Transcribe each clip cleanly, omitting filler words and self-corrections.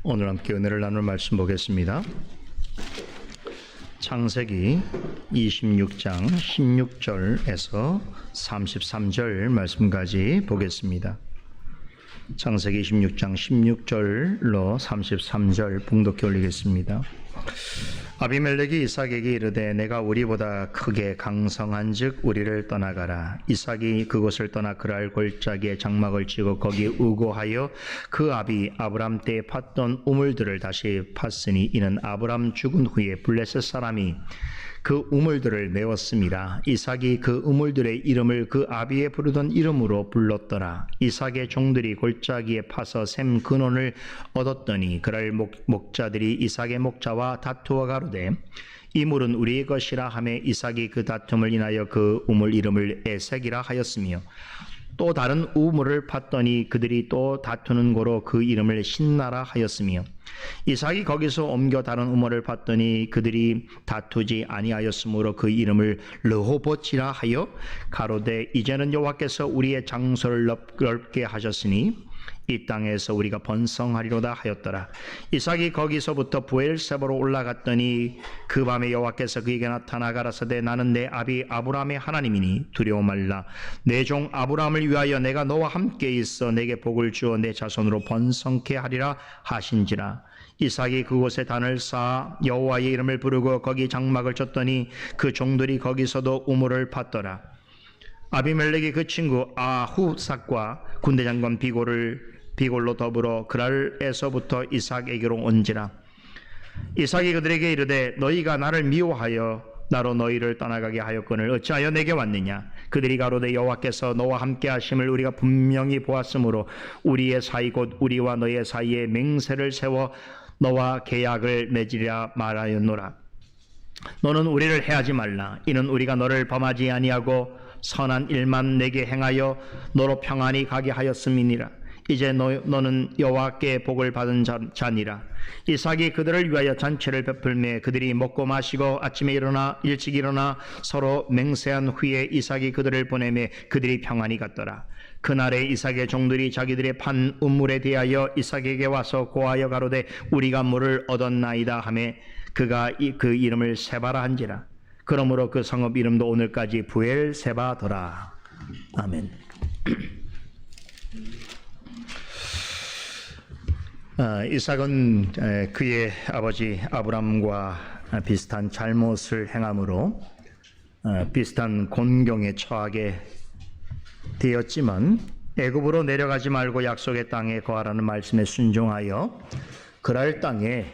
오늘 함께 은혜를 나눌 말씀 보겠습니다. 창세기 26장 16절에서 33절 말씀까지 보겠습니다. 창세기 26장 16절로 33절 봉독해 올리겠습니다. 아비멜렉이 이삭에게 이르되 내가 우리보다 크게 강성한즉 우리를 떠나가라. 이삭이 그곳을 떠나 그랄 골짜기에 장막을 치고 거기 우거하여 그 아비 아브람 때에 팠던 우물들을 다시 팠으니 이는 아브람 죽은 후에 블레셋 사람이 그 우물들을 메웠음이라. 이삭이 그 우물들의 이름을 그 아비에 부르던 이름으로 불렀더라. 이삭의 종들이 골짜기에 파서 샘 근원을 얻었더니 그럴 목자들이 이삭의 목자와 다투어 가로되 이 물은 우리의 것이라 하매 이삭이 그 다툼을 인하여 그 우물 이름을 에색이라 하였으며 또 다른 우물을 팠더니 그들이 또 다투는 고로 그 이름을 신나라 하였으며 이삭이 거기서 옮겨 다른 우물을 팠더니 그들이 다투지 아니하였으므로 그 이름을 르호봇이라 하여 가로되 이제는 여호와께서 우리의 장소를 넓게 하셨으니 이 땅에서 우리가 번성하리로다 하였더라. 이삭이 거기서부터 부엘세바로 올라갔더니 그 밤에 여호와께서 그에게 나타나 가라사대 나는 내 아비 아브라함의 하나님이니 두려워 말라. 내 종 아브라함을 위하여 내가 너와 함께 있어 내게 복을 주어 내 자손으로 번성케 하리라 하신지라. 이삭이 그곳에 단을 쌓아 여호와의 이름을 부르고 거기 장막을 쳤더니 그 종들이 거기서도 우물을 팠더라. 아비멜렉이 그 친구 아후삭과 군대장관 비골로 더불어 그랄에서부터 이삭에게로 온지라. 이삭이 그들에게 이르되 너희가 나를 미워하여 나로 너희를 떠나가게 하였거늘 어찌하여 내게 왔느냐. 그들이 가로되 여호와께서 너와 함께 하심을 우리가 분명히 보았으므로 우리의 사이 곧 우리와 너의 사이에 맹세를 세워 너와 계약을 맺으리라 말하였노라. 너는 우리를 해하지 말라. 이는 우리가 너를 범하지 아니하고 선한 일만 내게 행하여 너로 평안히 가게 하였음이니라. 이제 너는 여호와께 복을 받은 자니라. 이삭이 그들을 위하여 잔치를 베풀매 그들이 먹고 마시고 아침에 일찍 일어나 서로 맹세한 후에 이삭이 그들을 보내매 그들이 평안히 갔더라. 그날에 이삭의 종들이 자기들의 판 우물에 대하여 이삭에게 와서 고하여 가로되 우리가 물을 얻었나이다 하매 그가 그 이름을 세바라 한지라. 그러므로 그 성읍 이름도 오늘까지 부엘세바더라. 아멘. 이삭은 그의 아버지 아브람과 비슷한 잘못을 행함으로 비슷한 곤경에 처하게 되었지만 애굽으로 내려가지 말고 약속의 땅에 거하라는 말씀에 순종하여 그랄 땅에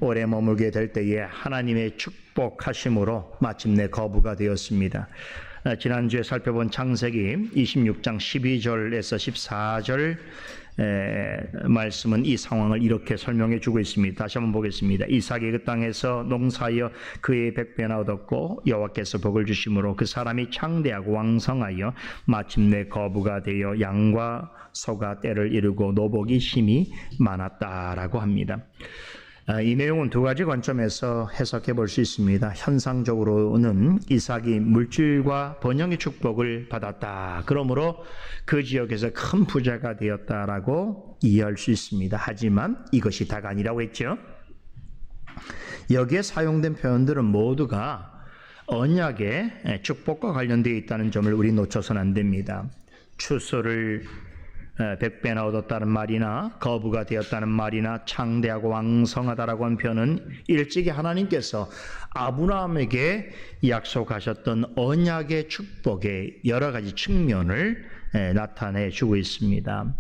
오래 머물게 될 때에 하나님의 축복하심으로 마침내 거부가 되었습니다. 지난주에 살펴본 창세기 26장 12절에서 14절 말씀은 이 상황을 이렇게 설명해 주고 있습니다. 다시 한번 보겠습니다. 이삭이 그 땅에서 농사하여 그의 100배나 얻었고 여호와께서 복을 주심으로 그 사람이 창대하고 왕성하여 마침내 거부가 되어 양과 소가 때를 이루고 노복이 심히 많았다라고 합니다. 이 내용은 두 가지 관점에서 해석해 볼 수 있습니다. 현상적으로는 이삭이 물질과 번영의 축복을 받았다. 그러므로 그 지역에서 큰 부자가 되었다라고 이해할 수 있습니다. 하지만 이것이 다가 아니라고 했죠. 여기에 사용된 표현들은 모두가 언약의 축복과 관련되어 있다는 점을 우리 놓쳐서는 안 됩니다. 추수를 100배나 얻었다는 말이나 거부가 되었다는 말이나 창대하고 왕성하다라고 하는 표현은 일찍이 하나님께서 아브라함에게 약속하셨던 언약의 축복의 여러 가지 측면을 나타내 주고 있습니다.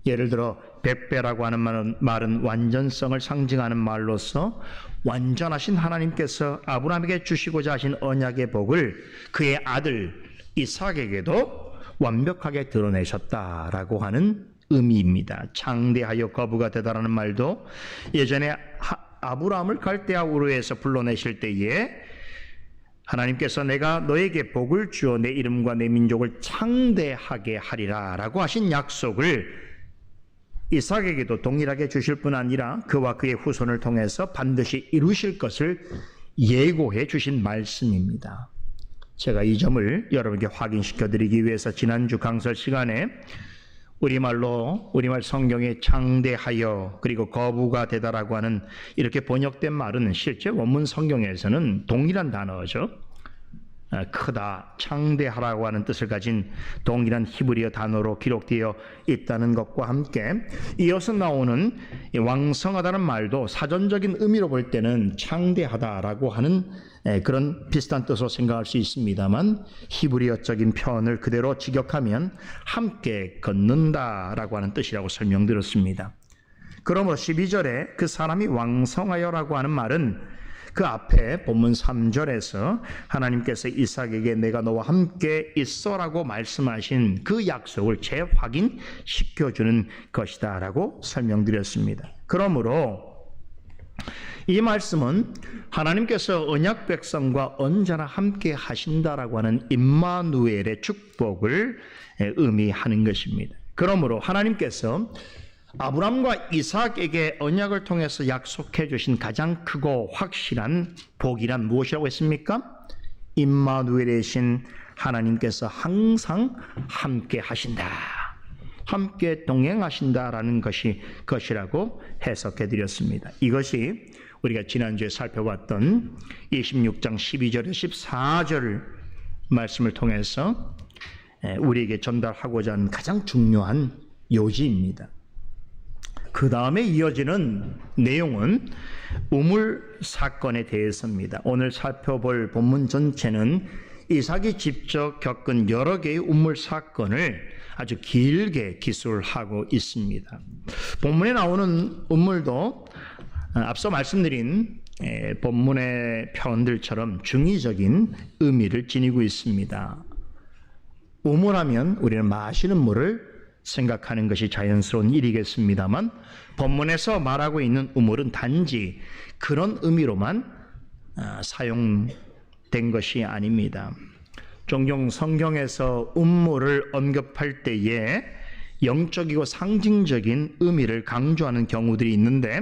예를 들어 100배라고 하는 말은 완전성을 상징하는 말로서 완전하신 하나님께서 아브라함에게 주시고자 하신 언약의 복을 그의 아들 이삭에게도 완벽하게 드러내셨다라고 하는 의미입니다. 창대하여 거부가 되다라는 말도 예전에 아브라함을 갈대아 우르에서 불러내실 때에 하나님께서 내가 너에게 복을 주어 내 이름과 내 민족을 창대하게 하리라 라고 하신 약속을 이삭에게도 동일하게 주실 뿐 아니라 그와 그의 후손을 통해서 반드시 이루실 것을 예고해 주신 말씀입니다. 제가 이 점을 여러분께 확인시켜 드리기 위해서 지난주 강설 시간에 우리말 성경에 창대하여 그리고 거부가 되다라고 하는 이렇게 번역된 말은 실제 원문 성경에서는 동일한 단어죠. 크다, 창대하라고 하는 뜻을 가진 동일한 히브리어 단어로 기록되어 있다는 것과 함께 이어서 나오는 왕성하다는 말도 사전적인 의미로 볼 때는 창대하다라고 하는 그런 비슷한 뜻으로 생각할 수 있습니다만 히브리어적인 표현을 그대로 직역하면 함께 걷는다라고 하는 뜻이라고 설명드렸습니다. 그러므로 12절에 그 사람이 왕성하여라고 하는 말은 그 앞에 본문 3절에서 하나님께서 이삭에게 내가 너와 함께 있어라고 말씀하신 그 약속을 재확인시켜주는 것이다 라고 설명드렸습니다. 그러므로 이 말씀은 하나님께서 언약 백성과 언제나 함께 하신다라고 하는 임마누엘의 축복을 의미하는 것입니다. 그러므로 하나님께서 아브람과 이삭에게 언약을 통해서 약속해 주신 가장 크고 확실한 복이란 무엇이라고 했습니까? 임마누엘이신 하나님께서 항상 함께 하신다, 함께 동행하신다라는 것이라고 해석해 드렸습니다. 이것이 우리가 지난주에 살펴봤던 26장 12절에서 14절 말씀을 통해서 우리에게 전달하고자 하는 가장 중요한 요지입니다. 그 다음에 이어지는 내용은 우물 사건에 대해서입니다. 오늘 살펴볼 본문 전체는 이삭이 직접 겪은 여러 개의 우물 사건을 아주 길게 기술하고 있습니다. 본문에 나오는 우물도 앞서 말씀드린 본문의 표현들처럼 중의적인 의미를 지니고 있습니다. 우물하면 우리는 마시는 물을 생각하는 것이 자연스러운 일이겠습니다만 본문에서 말하고 있는 우물은 단지 그런 의미로만 사용된 것이 아닙니다. 종종 성경에서 우물을 언급할 때에 영적이고 상징적인 의미를 강조하는 경우들이 있는데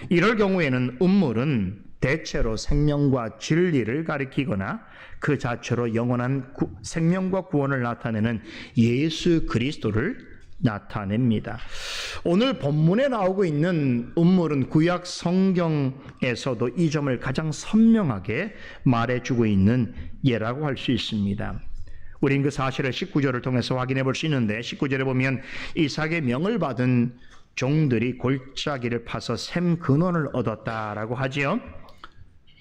이럴 경우에는 우물은 대체로 생명과 진리를 가리키거나 그 자체로 영원한 생명과 구원을 나타내는 예수 그리스도를 나타냅니다. 오늘 본문에 나오고 있는 우물은 구약 성경에서도 이 점을 가장 선명하게 말해주고 있는 예라고 할 수 있습니다. 우린 그 사실을 19절을 통해서 확인해 볼 수 있는데 19절에 보면 이삭의 명을 받은 종들이 골짜기를 파서 샘 근원을 얻었다라고 하지요.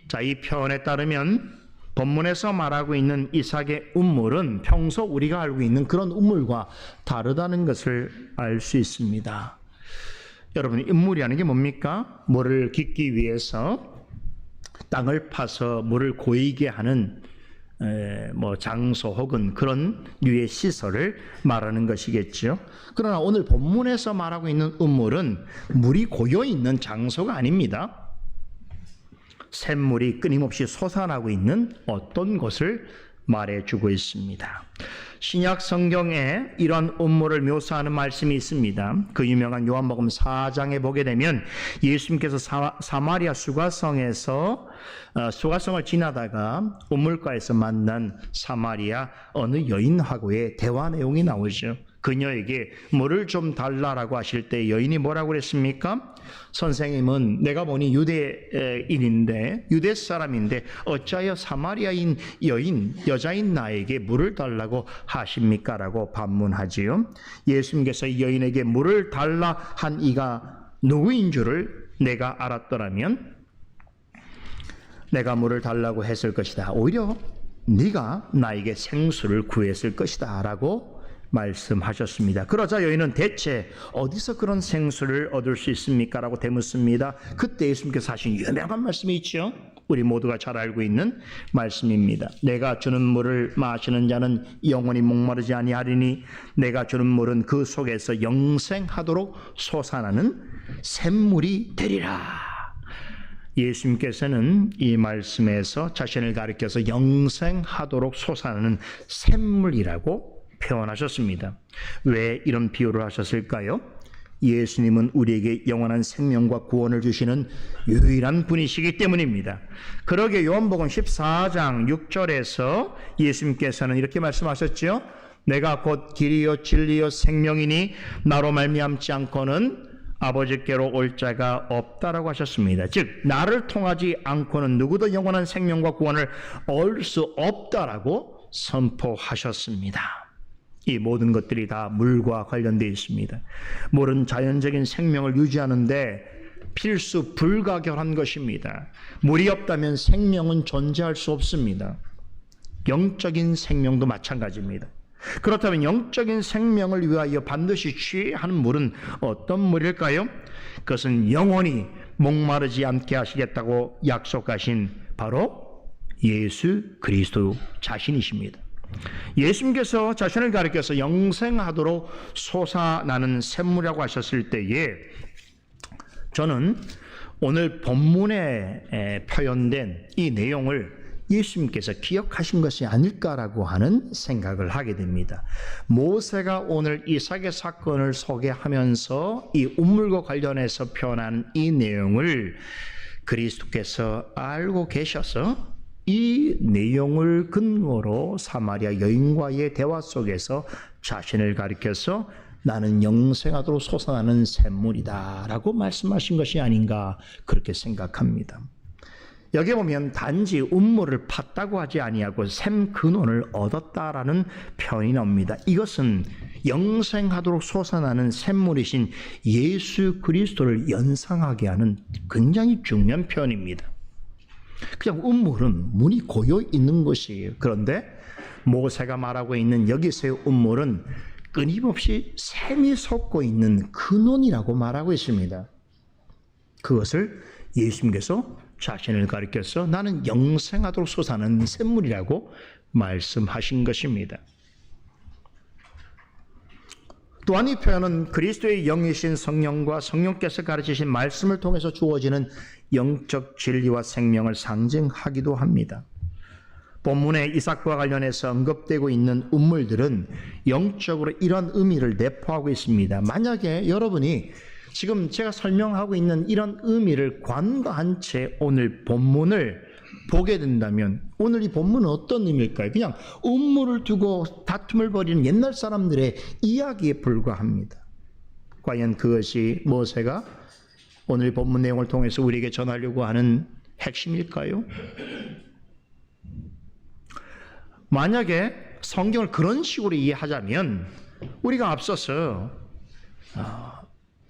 자, 이 표현에 따르면 본문에서 말하고 있는 이삭의 우물은 평소 우리가 알고 있는 그런 우물과 다르다는 것을 알 수 있습니다. 여러분, 우물이라는 게 뭡니까? 물을 깃기 위해서 땅을 파서 물을 고이게 하는 장소 혹은 그런 류의 시설을 말하는 것이겠죠. 그러나 오늘 본문에서 말하고 있는 우물은 물이 고여 있는 장소가 아닙니다. 샘물이 끊임없이 솟아나고 있는 어떤 곳을 말해주고 있습니다. 신약 성경에 이런 우물을 묘사하는 말씀이 있습니다. 그 유명한 요한복음 4장에 보게 되면 예수님께서 사마리아 수가성을 지나다가 우물가에서 만난 사마리아 어느 여인하고의 대화 내용이 나오죠. 그녀에게 물을 좀 달라라고 하실 때 여인이 뭐라고 그랬습니까? 선생님은 내가 보니 유대인인데 유대 사람인데 어찌하여 사마리아인 여자인 나에게 물을 달라고 하십니까? 라고 반문하지요. 예수님께서 이 여인에게 물을 달라 한 이가 누구인 줄을 내가 알았더라면 내가 물을 달라고 했을 것이다. 오히려 네가 나에게 생수를 구했을 것이다 라고 말씀하셨습니다. 그러자 여인은 대체 어디서 그런 생수를 얻을 수 있습니까? 라고 되묻습니다. 그때 예수님께서 하신 유명한 말씀이 있죠. 우리 모두가 잘 알고 있는 말씀입니다. 내가 주는 물을 마시는 자는 영원히 목마르지 아니하리니 내가 주는 물은 그 속에서 영생하도록 솟아나는 샘물이 되리라. 예수님께서는 이 말씀에서 자신을 가리켜서 영생하도록 솟아나는 샘물이라고 표현하셨습니다. 왜 이런 비유를 하셨을까요? 예수님은 우리에게 영원한 생명과 구원을 주시는 유일한 분이시기 때문입니다. 그러게 요한복음 14장 6절에서 예수님께서는 이렇게 말씀하셨죠. 내가 곧 길이요 진리요 생명이니 나로 말미암지 않고는 아버지께로 올 자가 없다라고 하셨습니다. 즉 나를 통하지 않고는 누구도 영원한 생명과 구원을 얻을 수 없다라고 선포하셨습니다. 이 모든 것들이 다 물과 관련되어 있습니다. 물은 자연적인 생명을 유지하는데 필수 불가결한 것입니다. 물이 없다면 생명은 존재할 수 없습니다. 영적인 생명도 마찬가지입니다. 그렇다면 영적인 생명을 위하여 반드시 취해야 하는 물은 어떤 물일까요? 그것은 영원히 목마르지 않게 하시겠다고 약속하신 바로 예수 그리스도 자신이십니다. 예수님께서 자신을 가리켜서 영생하도록 솟아나는 샘물이라고 하셨을 때에 저는 오늘 본문에 표현된 이 내용을 예수님께서 기억하신 것이 아닐까라고 하는 생각을 하게 됩니다. 모세가 오늘 이삭의 사건을 소개하면서 이 운물과 관련해서 표현한 이 내용을 그리스도께서 알고 계셔서 이 내용을 근거로 사마리아 여인과의 대화 속에서 자신을 가리켜서 나는 영생하도록 솟아나는 샘물이다 라고 말씀하신 것이 아닌가 그렇게 생각합니다. 여기 보면 단지 운물을 팠다고 하지 아니하고 샘 근원을 얻었다라는 표현이 나옵니다. 이것은 영생하도록 솟아나는 샘물이신 예수 그리스도를 연상하게 하는 굉장히 중요한 표현입니다. 그냥 운물은 문이 고여 있는 것이에요. 그런데 모세가 말하고 있는 여기서의 운물은 끊임없이 샘이 솟고 있는 근원이라고 말하고 있습니다. 그것을 예수님께서 자신을 가리켜서 나는 영생하도록 솟아나는 샘물이라고 말씀하신 것입니다. 또한 이 표현은 그리스도의 영이신 성령과 성령께서 가르치신 말씀을 통해서 주어지는 영적 진리와 생명을 상징하기도 합니다. 본문에 이삭과 관련해서 언급되고 있는 운물들은 영적으로 이런 의미를 내포하고 있습니다. 만약에 여러분이 지금 제가 설명하고 있는 이런 의미를 관과한 채 오늘 본문을 보게 된다면 오늘 이 본문은 어떤 의미일까요? 그냥 운물을 두고 다툼을 벌이는 옛날 사람들의 이야기에 불과합니다. 과연 그것이 모세가 오늘 본문 내용을 통해서 우리에게 전하려고 하는 핵심일까요? 만약에 성경을 그런 식으로 이해하자면 우리가 앞서서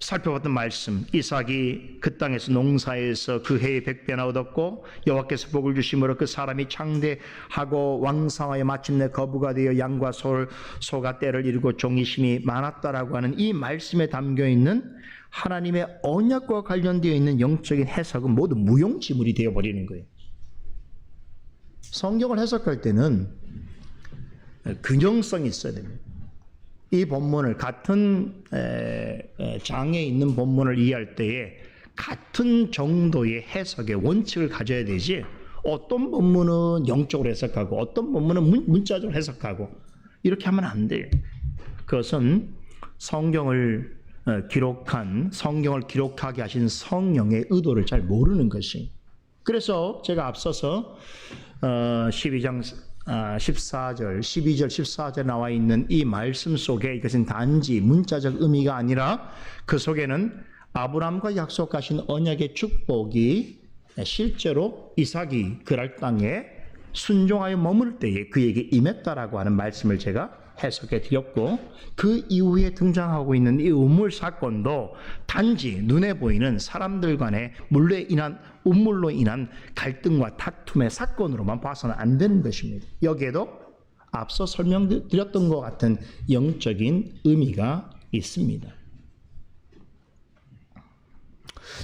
살펴봤던 말씀, 이삭이 그 땅에서 농사에서 그 해에 100배나 얻었고 여호와께서 복을 주심으로 그 사람이 창대하고 왕성하여 마침내 거부가 되어 양과 소가 때를 이루고 종이 심이 많았다라고 하는 이 말씀에 담겨있는 하나님의 언약과 관련되어 있는 영적인 해석은 모두 무용지물이 되어버리는 거예요. 성경을 해석할 때는 균형성이 있어야 됩니다. 이 본문을 같은 장에 있는 본문을 이해할 때에 같은 정도의 해석의 원칙을 가져야 되지 어떤 본문은 영적으로 해석하고 어떤 본문은 문자적으로 해석하고 이렇게 하면 안 돼요. 그것은 성경을 기록하게 하신 성령의 의도를 잘 모르는 것이. 그래서 제가 앞서서 12장 14절, 12절, 14절 나와 있는 이 말씀 속에 이것은 단지 문자적 의미가 아니라 그 속에는 아브라함과 약속하신 언약의 축복이 실제로 이삭이 그랄 땅에 순종하여 머물 때에 그에게 임했다라고 하는 말씀을 제가 해석해 드렸고 그 이후에 등장하고 있는 이 우물 사건도 단지 눈에 보이는 사람들 간의 운물로 인한 갈등과 다툼의 사건으로만 봐서는 안 되는 것입니다. 여기에도 앞서 설명드렸던 것 같은 영적인 의미가 있습니다.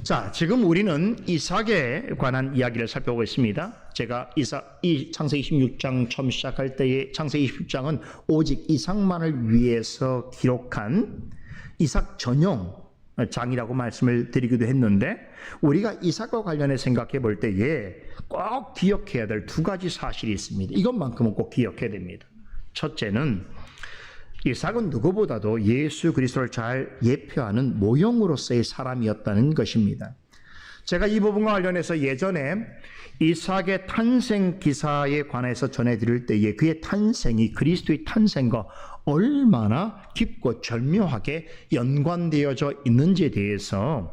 자, 지금 우리는 이삭에 관한 이야기를 살펴보고 있습니다. 제가 이 창세기 26장 처음 시작할 때의 창세기 20장은 오직 이삭만을 위해서 기록한 이삭 전용 장이라고 말씀을 드리기도 했는데 우리가 이삭과 관련해 생각해 볼 때에 꼭 기억해야 될 두 가지 사실이 있습니다. 이것만큼은 꼭 기억해야 됩니다. 첫째는 이삭은 누구보다도 예수 그리스도를 잘 예표하는 모형으로서의 사람이었다는 것입니다. 제가 이 부분과 관련해서 예전에 이삭의 탄생 기사에 관해서 전해드릴 때에 그의 탄생이 그리스도의 탄생과 얼마나 깊고 절묘하게 연관되어져 있는지에 대해서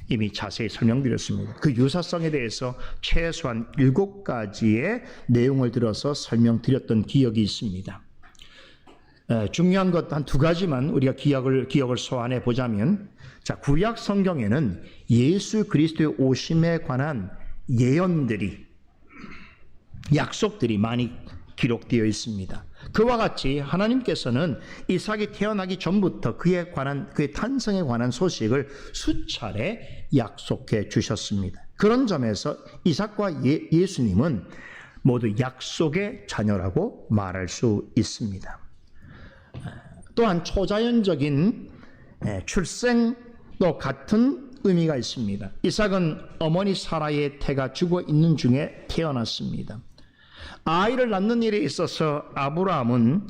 이미 자세히 설명드렸습니다. 그 유사성에 대해서 최소한 7가지의 내용을 들어서 설명드렸던 기억이 있습니다. 중요한 것 한 2가지만 우리가 기억을 소환해 보자면, 자, 구약 성경에는 예수 그리스도의 오심에 관한 예언들이, 약속들이 많이 기록되어 있습니다. 그와 같이 하나님께서는 이삭이 태어나기 전부터 그의 탄생에 관한 소식을 수차례 약속해 주셨습니다. 그런 점에서 이삭과 예수님은 모두 약속의 자녀라고 말할 수 있습니다. 또한 초자연적인 출생도 같은 의미가 있습니다. 이삭은 어머니 사라의 태가 죽어 있는 중에 태어났습니다. 아이를 낳는 일에 있어서 아브라함은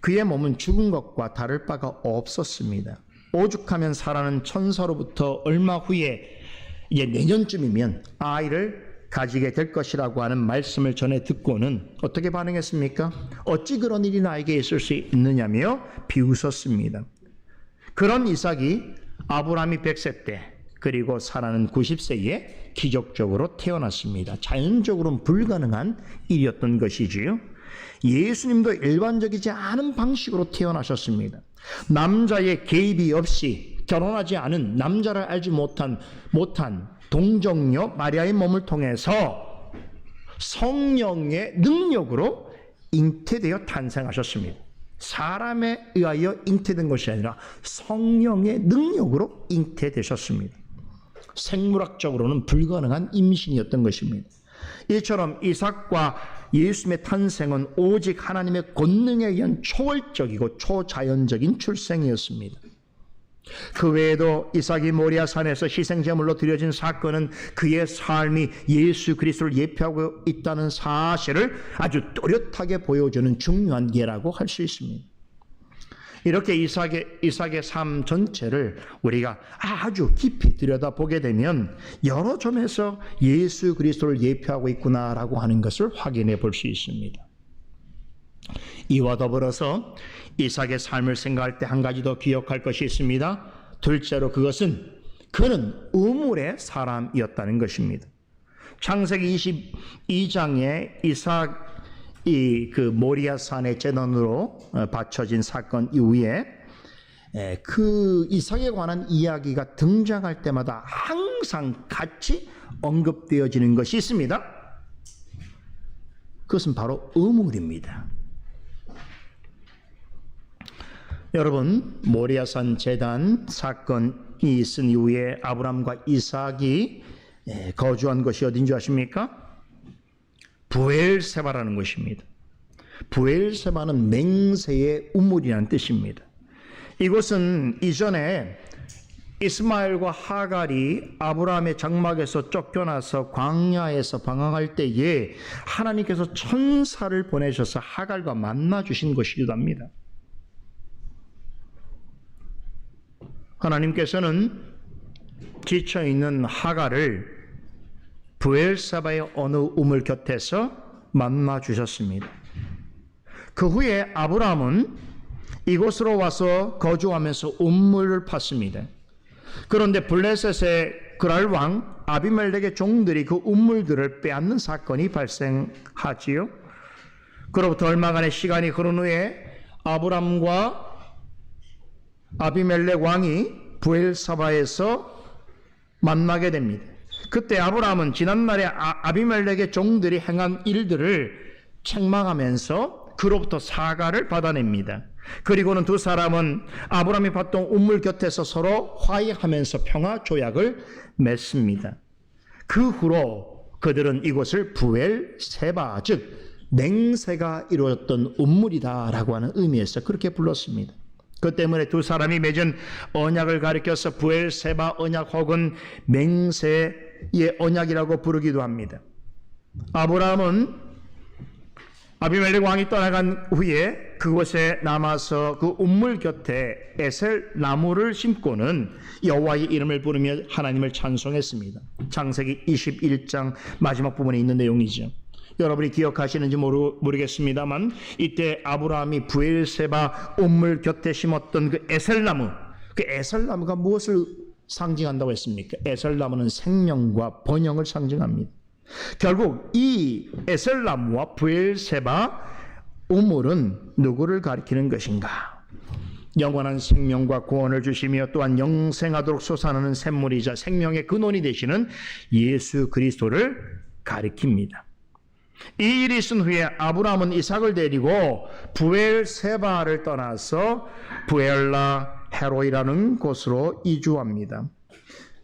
그의 몸은 죽은 것과 다를 바가 없었습니다. 오죽하면 사라는 천사로부터 얼마 후에 이제 내년쯤이면 아이를 가지게 될 것이라고 하는 말씀을 전해 듣고는 어떻게 반응했습니까? 어찌 그런 일이 나에게 있을 수 있느냐며 비웃었습니다. 그런 이삭이 아브라함이 100세 때 그리고 사라는 90세에 기적적으로 태어났습니다. 자연적으로는 불가능한 일이었던 것이지요. 예수님도 일반적이지 않은 방식으로 태어나셨습니다. 남자의 개입이 없이 결혼하지 않은, 남자를 알지 못한 동정녀 마리아의 몸을 통해서 성령의 능력으로 잉태되어 탄생하셨습니다. 사람에 의하여 잉태된 것이 아니라 성령의 능력으로 잉태되셨습니다. 생물학적으로는 불가능한 임신이었던 것입니다. 이처럼 이삭과 예수님의 탄생은 오직 하나님의 권능에 의한 초월적이고 초자연적인 출생이었습니다. 그 외에도 이삭이 모리아산에서 희생제물로 드려진 사건은 그의 삶이 예수 그리스도를 예표하고 있다는 사실을 아주 또렷하게 보여주는 중요한 예라고 할 수 있습니다. 이렇게 이삭의 삶 전체를 우리가 아주 깊이 들여다보게 되면 여러 점에서 예수 그리스도를 예표하고 있구나라고 하는 것을 확인해 볼 수 있습니다. 이와 더불어서 이삭의 삶을 생각할 때 한 가지 더 기억할 것이 있습니다. 둘째로 그는 우물의 사람이었다는 것입니다. 창세기 22장에 이삭이 그 모리아산의 제단으로 바쳐진 사건 이후에 그 이삭에 관한 이야기가 등장할 때마다 항상 같이 언급되어지는 것이 있습니다. 그것은 바로 우물입니다. 여러분, 모리아산 제단 사건이 있은 이후에 아브람과 이삭이 거주한 것이 어딘지 아십니까? 부엘세바라는 곳입니다. 부엘세바는 맹세의 우물이라는 뜻입니다. 이곳은 이전에 이스마엘과 하갈이 아브라함의 장막에서 쫓겨나서 광야에서 방황할 때에 하나님께서 천사를 보내셔서 하갈과 만나 주신 곳이기도 합니다. 하나님께서는 지쳐있는 하갈을 부엘사바의 어느 우물 곁에서 만나 주셨습니다. 그 후에 아브라함은 이곳으로 와서 거주하면서 우물을 팠습니다. 그런데 블레셋의 그랄 왕 아비멜렉의 종들이 그 우물들을 빼앗는 사건이 발생하지요. 그로부터 얼마간의 시간이 흐른 후에 아브람과 아비멜렉 왕이 부엘사바에서 만나게 됩니다. 그때 아브라함은 지난날에 아비멜렉의 종들이 행한 일들을 책망하면서 그로부터 사과를 받아냅니다. 그리고는 두 사람은 아브라함이 봤던 우물 곁에서 서로 화해하면서 평화 조약을 맺습니다. 그 후로 그들은 이곳을 부엘세바, 즉 맹세가 이루어졌던 우물이다라고 하는 의미에서 그렇게 불렀습니다. 그 때문에 두 사람이 맺은 언약을 가리켜서 부엘세바 언약 혹은 맹세의 언약이라고 부르기도 합니다. 아브라함은 아비멜렉 왕이 떠나간 후에 그곳에 남아서 그 우물 곁에 에셀 나무를 심고는 여호와의 이름을 부르며 하나님을 찬송했습니다. 창세기 21장 마지막 부분에 있는 내용이죠. 여러분이 기억하시는지 모르겠습니다만 이때 아브라함이 브엘세바 우물 곁에 심었던 그 에셀나무, 그 에셀나무가 무엇을 상징한다고 했습니까? 에셀나무는 생명과 번영을 상징합니다. 결국 이 에셀나무와 브엘세바 우물은 누구를 가리키는 것인가? 영원한 생명과 구원을 주시며 또한 영생하도록 솟아나는 샘물이자 생명의 근원이 되시는 예수 그리스도를 가리킵니다. 이 일이 있은 후에 아브라함은 이삭을 데리고 브엘세바를 떠나서 브엘라 헤로이라는 곳으로 이주합니다.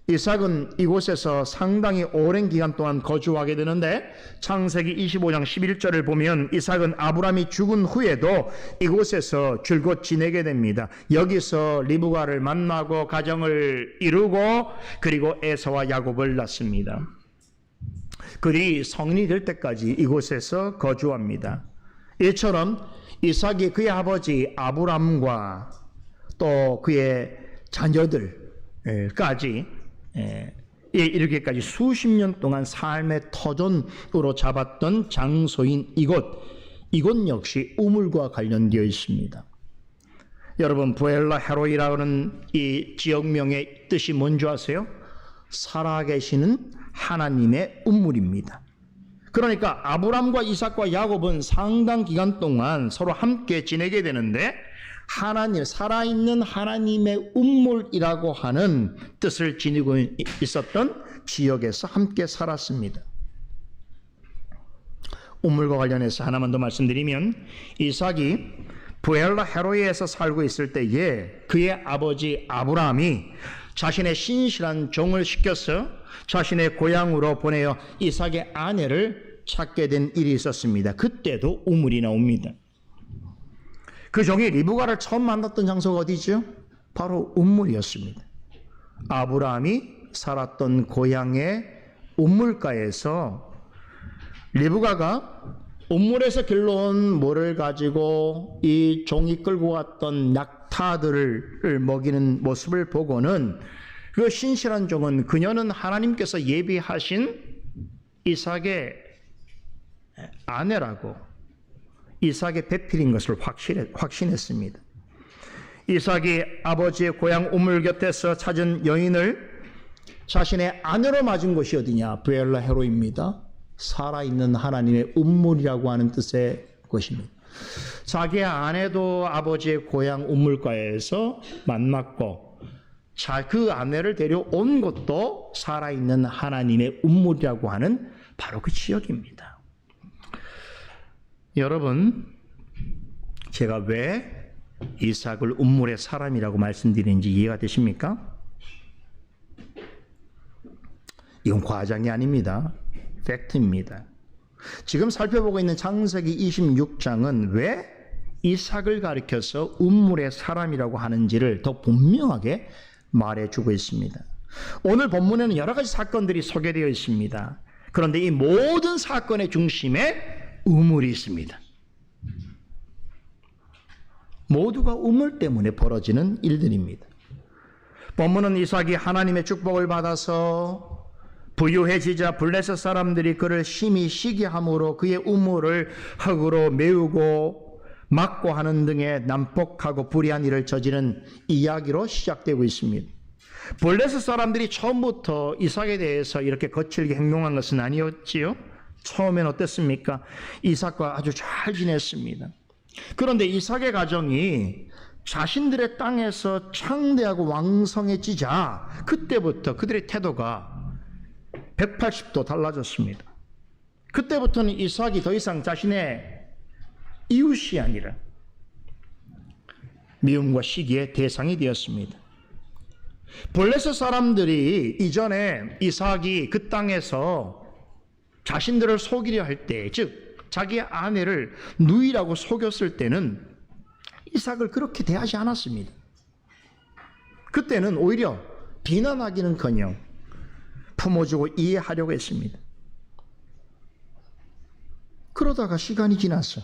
이삭은 이곳에서 상당히 오랜 기간 동안 거주하게 되는데 창세기 25장 11절을 보면 이삭은 아브라함이 죽은 후에도 이곳에서 줄곧 지내게 됩니다. 여기서 리브가를 만나고 가정을 이루고 그리고 에사와 야곱을 낳습니다. 그들이 성인이 될 때까지 이곳에서 거주합니다. 이처럼 이삭이 그의 아버지 아브람과 또 그의 자녀들까지 이렇게까지 수십 년 동안 삶의 터전으로 잡았던 장소인 이곳 역시 우물과 관련되어 있습니다. 여러분, 브엘라 헤로이라는 이 지역명의 뜻이 뭔지 아세요? 살아계시는 하나님의 우물입니다. 그러니까 아브람과 이삭과 야곱은 상당 기간 동안 서로 함께 지내게 되는데 하나님, 살아있는 하나님의 우물이라고 하는 뜻을 지니고 있었던 지역에서 함께 살았습니다. 우물과 관련해서 하나만 더 말씀드리면 이삭이 브엘라 헤로이에서 살고 있을 때에 그의 아버지 아브라함이 자신의 신실한 종을 시켜서 자신의 고향으로 보내어 이삭의 아내를 찾게 된 일이 있었습니다. 그때도 우물이 나옵니다. 그 종이 리브가를 처음 만났던 장소가 어디죠? 바로 우물이었습니다. 아브라함이 살았던 고향의 우물가에서 리브가가 우물에서 길러온 물을 가지고 이 종이 끌고 왔던 낙타들을 먹이는 모습을 보고는 그 신실한 종은 그녀는 하나님께서 예비하신 이삭의 아내라고, 이삭의 배필인 것을 확신했습니다. 이삭이 아버지의 고향 우물 곁에서 찾은 여인을 자신의 아내로 맞은 곳이 어디냐? 브엘라 헤로입니다. 살아있는 하나님의 우물이라고 하는 뜻의 곳입니다. 자기의 아내도 아버지의 고향 우물가에서 만났고 그 아내를 데려온 곳도 살아있는 하나님의 우물이라고 하는 바로 그 지역입니다. 여러분, 제가 왜 이삭을 우물의 사람이라고 말씀드리는지 이해가 되십니까? 이건 과장이 아닙니다. 팩트입니다. 지금 살펴보고 있는 창세기 26장은 왜 이삭을 가리켜서 우물의 사람이라고 하는지를 더 분명하게 말해주고 있습니다. 오늘 본문에는 여러 가지 사건들이 소개되어 있습니다. 그런데 이 모든 사건의 중심에 우물이 있습니다. 모두가 우물 때문에 벌어지는 일들입니다. 본문은 이삭이 하나님의 축복을 받아서 부유해지자 블레셋 사람들이 그를 심히 시기함으로 그의 우물을 흙으로 메우고 막고 하는 등의 난폭하고 불의한 일을 저지른 이야기로 시작되고 있습니다. 블레셋 사람들이 처음부터 이삭에 대해서 이렇게 거칠게 행동한 것은 아니었지요. 처음엔 어땠습니까? 이삭과 아주 잘 지냈습니다. 그런데 이삭의 가정이 자신들의 땅에서 창대하고 왕성해지자 그때부터 그들의 태도가 180도 달라졌습니다. 그때부터는 이삭이 더 이상 자신의 이웃이 아니라 미움과 시기의 대상이 되었습니다. 블레셋 사람들이 이전에 이삭이 그 땅에서 자신들을 속이려 할 때, 즉 자기의 아내를 누이라고 속였을 때는 이삭을 그렇게 대하지 않았습니다. 그때는 오히려 비난하기는커녕 품어주고 이해하려고 했습니다. 그러다가 시간이 지났어.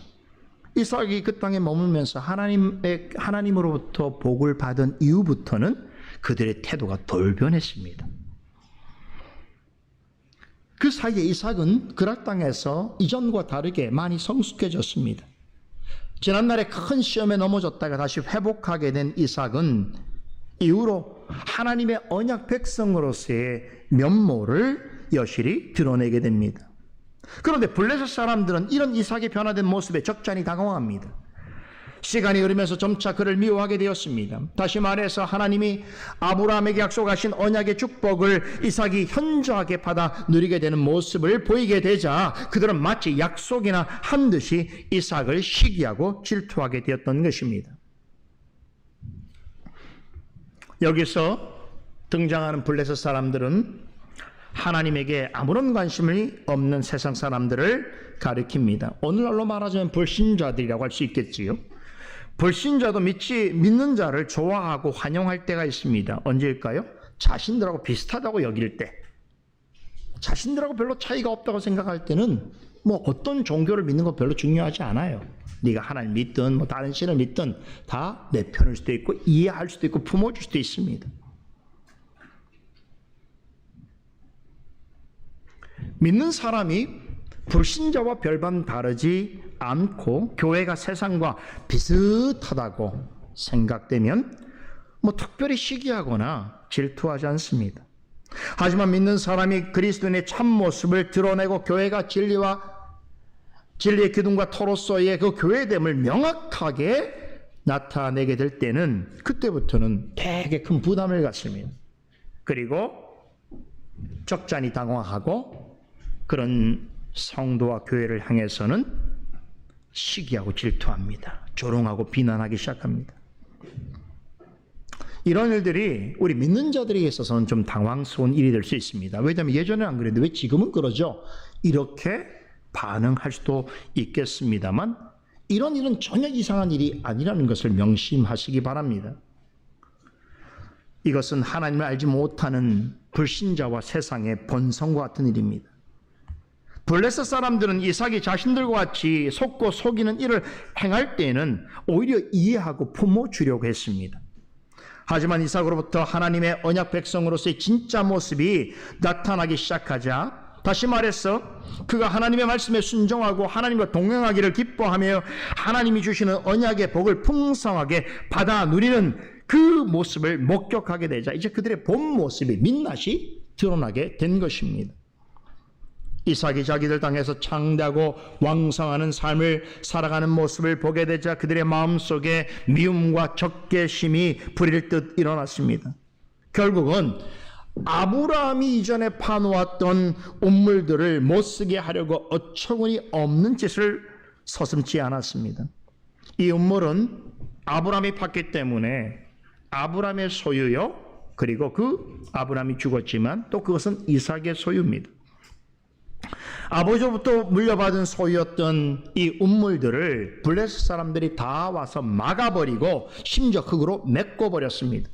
이삭이 그 땅에 머물면서 하나님으로부터 복을 받은 이후부터는 그들의 태도가 돌변했습니다. 그 사이에 이삭은 그랄 땅에서 이전과 다르게 많이 성숙해졌습니다. 지난날에 큰 시험에 넘어졌다가 다시 회복하게 된 이삭은 이후로 하나님의 언약 백성으로서의 면모를 여실히 드러내게 됩니다. 그런데 블레셋 사람들은 이런 이삭의 변화된 모습에 적잖이 당황합니다. 시간이 흐르면서 점차 그를 미워하게 되었습니다. 다시 말해서 하나님이 아브라함에게 약속하신 언약의 축복을 이삭이 현저하게 받아 누리게 되는 모습을 보이게 되자 그들은 마치 약속이나 한 듯이 이삭을 시기하고 질투하게 되었던 것입니다. 여기서 등장하는 블레셋 사람들은 하나님에게 아무런 관심이 없는 세상 사람들을 가리킵니다. 오늘날로 말하자면 불신자들이라고 할 수 있겠지요. 불신자도 믿는 자를 좋아하고 환영할 때가 있습니다. 언제일까요? 자신들하고 비슷하다고 여길 때, 자신들하고 별로 차이가 없다고 생각할 때는 뭐 어떤 종교를 믿는 거 별로 중요하지 않아요. 네가 하나님 믿든 뭐 다른 신을 믿든 다 내 편일 수도 있고 이해할 수도 있고 품어줄 수도 있습니다. 믿는 사람이 불신자와 별반 다르지 않고 교회가 세상과 비슷하다고 생각되면 뭐 특별히 시기하거나 질투하지 않습니다. 하지만 믿는 사람이 그리스도인의 참모습을 드러내고 교회가 진리의 기둥과 터로서의 그 교회됨을 명확하게 나타내게 될 때는 그때부터는 되게 큰 부담을 갖습니다. 그리고 적잖이 당황하고 그런 성도와 교회를 향해서는 시기하고 질투합니다. 조롱하고 비난하기 시작합니다. 이런 일들이 우리 믿는 자들에게 있어서는 좀 당황스러운 일이 될 수 있습니다. 왜냐하면 예전에는 안 그랬는데 왜 지금은 그러죠? 이렇게 반응할 수도 있겠습니다만 이런 일은 전혀 이상한 일이 아니라는 것을 명심하시기 바랍니다. 이것은 하나님을 알지 못하는 불신자와 세상의 본성과 같은 일입니다. 블레셋 사람들은 이삭이 자신들과 같이 속고 속이는 일을 행할 때에는 오히려 이해하고 품어주려고 했습니다. 하지만 이삭으로부터 하나님의 언약 백성으로서의 진짜 모습이 나타나기 시작하자 다시 말해서 그가 하나님의 말씀에 순종하고 하나님과 동행하기를 기뻐하며 하나님이 주시는 언약의 복을 풍성하게 받아 누리는 그 모습을 목격하게 되자 이제 그들의 본 모습이 민낯이 드러나게 된 것입니다. 이삭이 자기들 땅에서 창대하고 왕성하는 삶을 살아가는 모습을 보게 되자 그들의 마음속에 미움과 적개심이 불일 듯 일어났습니다. 결국은 아브라함이 이전에 파놓았던 우물들을 못쓰게 하려고 어처구니 없는 짓을 서슴지 않았습니다. 이 우물은 아브라함이 팠기 때문에 아브라함의 소유요, 그리고 그 아브라함이 죽었지만 또 그것은 이삭의 소유입니다. 아버지로부터 물려받은 소유였던 이 우물들을 블레셋 사람들이 다 와서 막아버리고 심지어 흙으로 메꿔버렸습니다.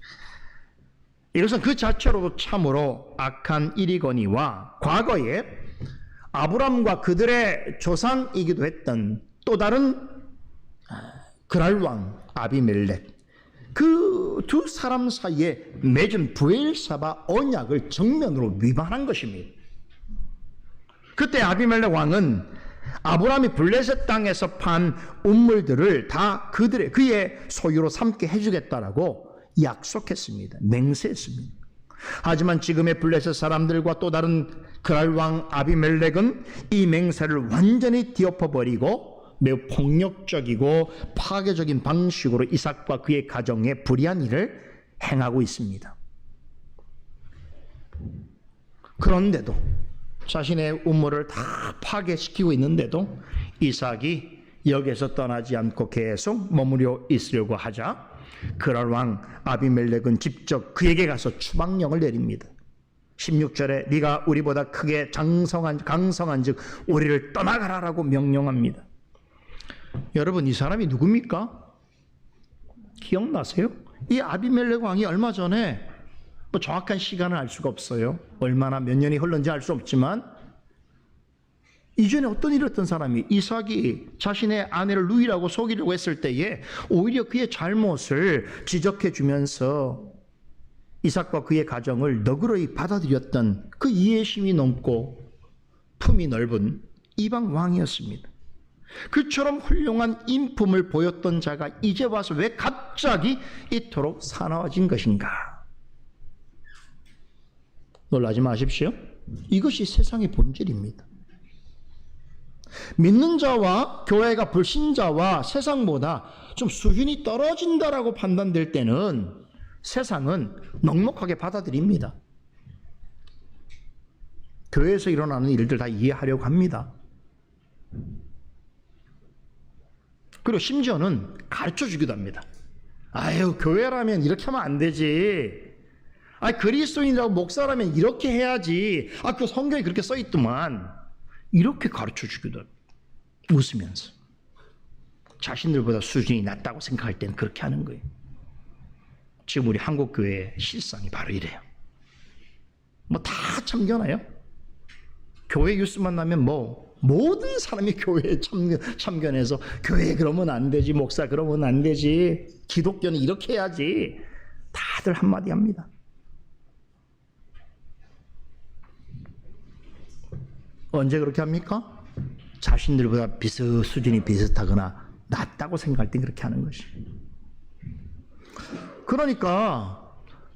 이것은 그 자체로도 참으로 악한 일이거니와 과거에 아브람과 그들의 조상이기도 했던 또 다른 그랄왕 아비멜렉 그 두 사람 사이에 맺은 브엘사바 언약을 정면으로 위반한 것입니다. 그때 아비멜렉 왕은 아브라함이 블레셋 땅에서 판 우물들을 다 그의 소유로 삼게 해주겠다라고 약속했습니다. 맹세했습니다. 하지만 지금의 블레셋 사람들과 또 다른 그랄 왕 아비멜렉은 이 맹세를 완전히 뒤엎어버리고 매우 폭력적이고 파괴적인 방식으로 이삭과 그의 가정에 불의한 일을 행하고 있습니다. 그런데도 자신의 우물을 다 파괴시키고 있는데도 이삭이 여기에서 떠나지 않고 계속 머무려 있으려고 하자 그랄 왕 아비멜렉은 직접 그에게 가서 추방령을 내립니다. 16절에 네가 우리보다 크게 강성한 즉 우리를 떠나가라라고 명령합니다. 여러분 이 사람이 누굽니까? 기억나세요? 이 아비멜렉 왕이 얼마 전에 뭐 정확한 시간을 알 수가 없어요. 얼마나 몇 년이 흘렀는지 알 수 없지만 이전에 어떤 일이었던 사람이 이삭이 자신의 아내를 누이라고 속이려고 했을 때에 오히려 그의 잘못을 지적해 주면서 이삭과 그의 가정을 너그러이 받아들였던 그 이해심이 높고 품이 넓은 이방 왕이었습니다. 그처럼 훌륭한 인품을 보였던 자가 이제 와서 왜 갑자기 이토록 사나워진 것인가? 놀라지 마십시오. 이것이 세상의 본질입니다. 믿는 자와 교회가 불신자와 세상보다 좀 수준이 떨어진다라고 판단될 때는 세상은 넉넉하게 받아들입니다. 교회에서 일어나는 일들 다 이해하려고 합니다. 그리고 심지어는 가르쳐 주기도 합니다. 아유, 교회라면 이렇게 하면 안 되지. 아, 그리스도인이라고 목사라면 이렇게 해야지. 아, 그 성경에 그렇게 써 있더만. 이렇게 가르쳐 주기도 합니다. 웃으면서. 자신들보다 수준이 낮다고 생각할 때는 그렇게 하는 거예요. 지금 우리 한국 교회의 실상이 바로 이래요. 뭐 다 참견해요. 교회 뉴스만 나면 뭐 모든 사람이 교회에 참견해서 교회 그러면 안 되지, 목사 그러면 안 되지, 기독교는 이렇게 해야지. 다들 한마디 합니다. 언제 그렇게 합니까? 자신들보다 수준이 비슷하거나 낮다고 생각할 때 그렇게 하는 것이. 그러니까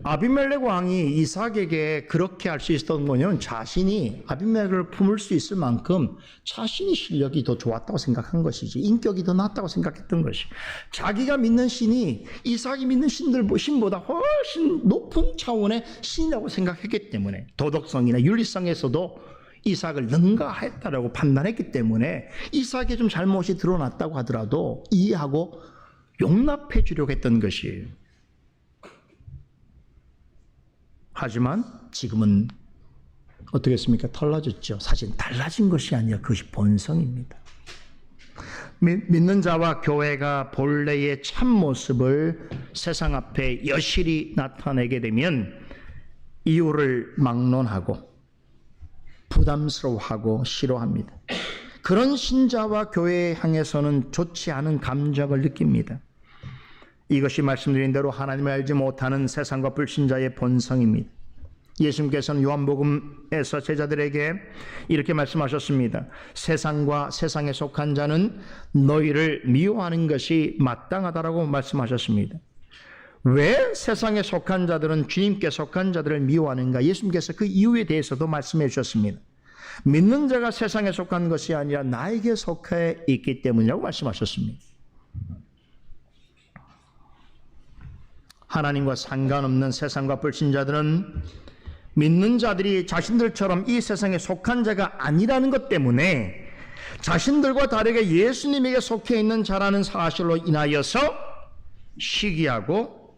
아비멜렉 왕이 이삭에게 그렇게 할 수 있었던 거는 자신이 아비멜렉을 품을 수 있을 만큼 자신이 실력이 더 좋았다고 생각한 것이지, 인격이 더 낫다고 생각했던 것이. 자기가 믿는 신이 이삭이 믿는 신보다 훨씬 높은 차원의 신이라고 생각했기 때문에, 도덕성이나 윤리성에서도 이삭을 능가했다라고 판단했기 때문에 이삭의 좀 잘못이 드러났다고 하더라도 이해하고 용납해 주려고 했던 것이에요. 하지만 지금은 어떻게 했습니까? 달라졌죠. 사실 달라진 것이 아니라 그것이 본성입니다. 믿는 자와 교회가 본래의 참모습을 세상 앞에 여실히 나타내게 되면 이유를 막론하고 부담스러워하고 싫어합니다. 그런 신자와 교회에 향해서는 좋지 않은 감정을 느낍니다. 이것이 말씀드린 대로 하나님을 알지 못하는 세상과 불신자의 본성입니다. 예수님께서는 요한복음에서 제자들에게 이렇게 말씀하셨습니다. 세상과 세상에 속한 자는 너희를 미워하는 것이 마땅하다라고 말씀하셨습니다. 왜 세상에 속한 자들은 주님께 속한 자들을 미워하는가? 예수님께서 그 이유에 대해서도 말씀해 주셨습니다. 믿는 자가 세상에 속한 것이 아니라 나에게 속해 있기 때문이라고 말씀하셨습니다. 하나님과 상관없는 세상과 불신자들은 믿는 자들이 자신들처럼 이 세상에 속한 자가 아니라는 것 때문에 자신들과 다르게 예수님에게 속해 있는 자라는 사실로 인하여서 시기하고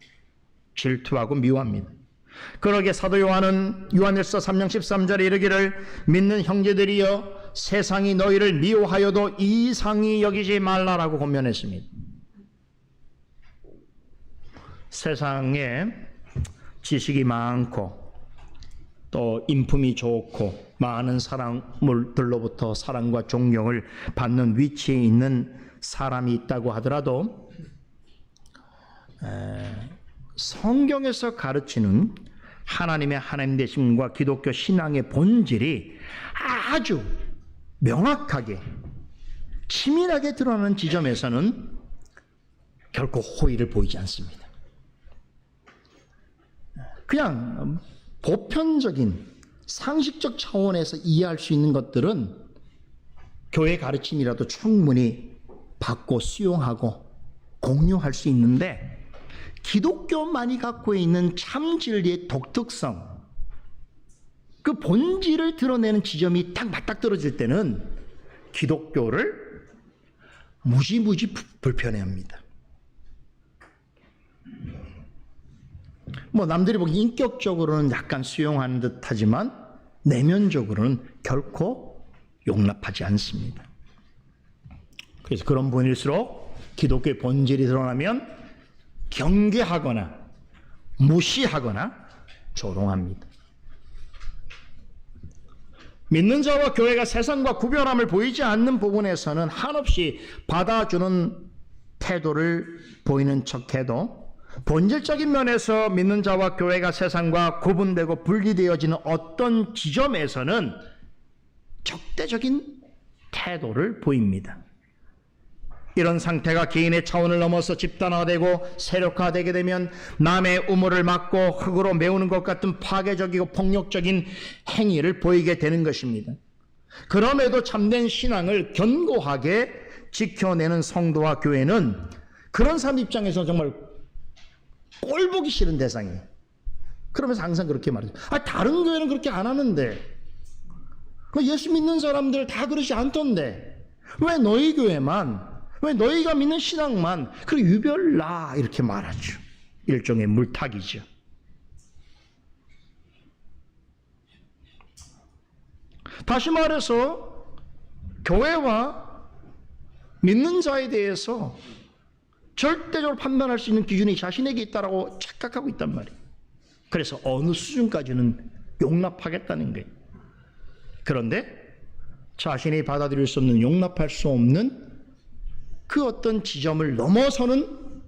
질투하고 미워합니다. 그러기에 사도 요한은 요한일서 3장 13절에 이르기를 믿는 형제들이여 세상이 너희를 미워하여도 이상히 여기지 말라라고 권면했습니다. 세상에 지식이 많고 또 인품이 좋고 많은 사람들로부터 사랑과 존경을 받는 위치에 있는 사람이 있다고 하더라도 성경에서 가르치는 하나님의 하나님 되심과 기독교 신앙의 본질이 아주 명확하게 치밀하게 드러나는 지점에서는 결코 호의를 보이지 않습니다. 그냥 보편적인 상식적 차원에서 이해할 수 있는 것들은 교회 가르침이라도 충분히 받고 수용하고 공유할 수 있는데, 기독교만이 갖고 있는 참 진리의 독특성, 그 본질을 드러내는 지점이 딱 맞닥뜨려질 때는 기독교를 무지무지 불편해합니다. 뭐 남들이 보기 인격적으로는 약간 수용하는 듯 하지만 내면적으로는 결코 용납하지 않습니다. 그래서 그런 분일수록 기독교의 본질이 드러나면 경계하거나 무시하거나 조롱합니다. 믿는 자와 교회가 세상과 구별함을 보이지 않는 부분에서는 한없이 받아주는 태도를 보이는 척해도 본질적인 면에서 믿는 자와 교회가 세상과 구분되고 분리되어지는 어떤 지점에서는 적대적인 태도를 보입니다. 이런 상태가 개인의 차원을 넘어서 집단화되고 세력화되게 되면 남의 우물을 막고 흙으로 메우는 것 같은 파괴적이고 폭력적인 행위를 보이게 되는 것입니다. 그럼에도 참된 신앙을 견고하게 지켜내는 성도와 교회는 그런 사람 입장에서 정말 꼴보기 싫은 대상이에요. 그러면서 항상 그렇게 말해요. 다른 교회는 그렇게 안 하는데, 예수 믿는 사람들 다 그러지 않던데 왜 너희 교회만, 왜 너희가 믿는 신앙만 그렇게 유별나, 이렇게 말하죠. 일종의 물타기죠. 다시 말해서 교회와 믿는 자에 대해서 절대적으로 판단할 수 있는 기준이 자신에게 있다라고 착각하고 있단 말이에요. 그래서 어느 수준까지는 용납하겠다는 거예요. 그런데 자신이 받아들일 수 없는, 용납할 수 없는 그 어떤 지점을 넘어서는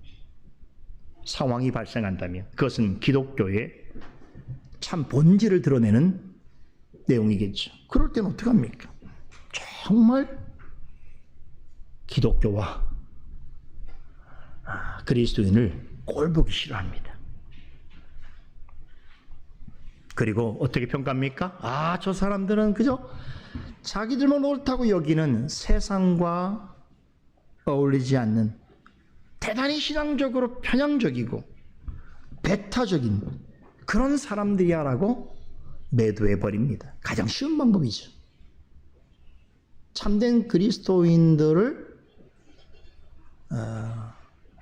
상황이 발생한다면 그것은 기독교의 참 본질을 드러내는 내용이겠죠. 그럴 때는 어떻게 합니까? 정말 기독교와 그리스도인을 꼴보기 싫어합니다. 그리고 어떻게 평가합니까? 저 사람들은 그저 자기들만 옳다고 여기는 세상과 어울리지 않는 대단히 신앙적으로 편향적이고 배타적인 그런 사람들이야 라고 매도해버립니다. 가장 쉬운 방법이죠. 참된 그리스도인들을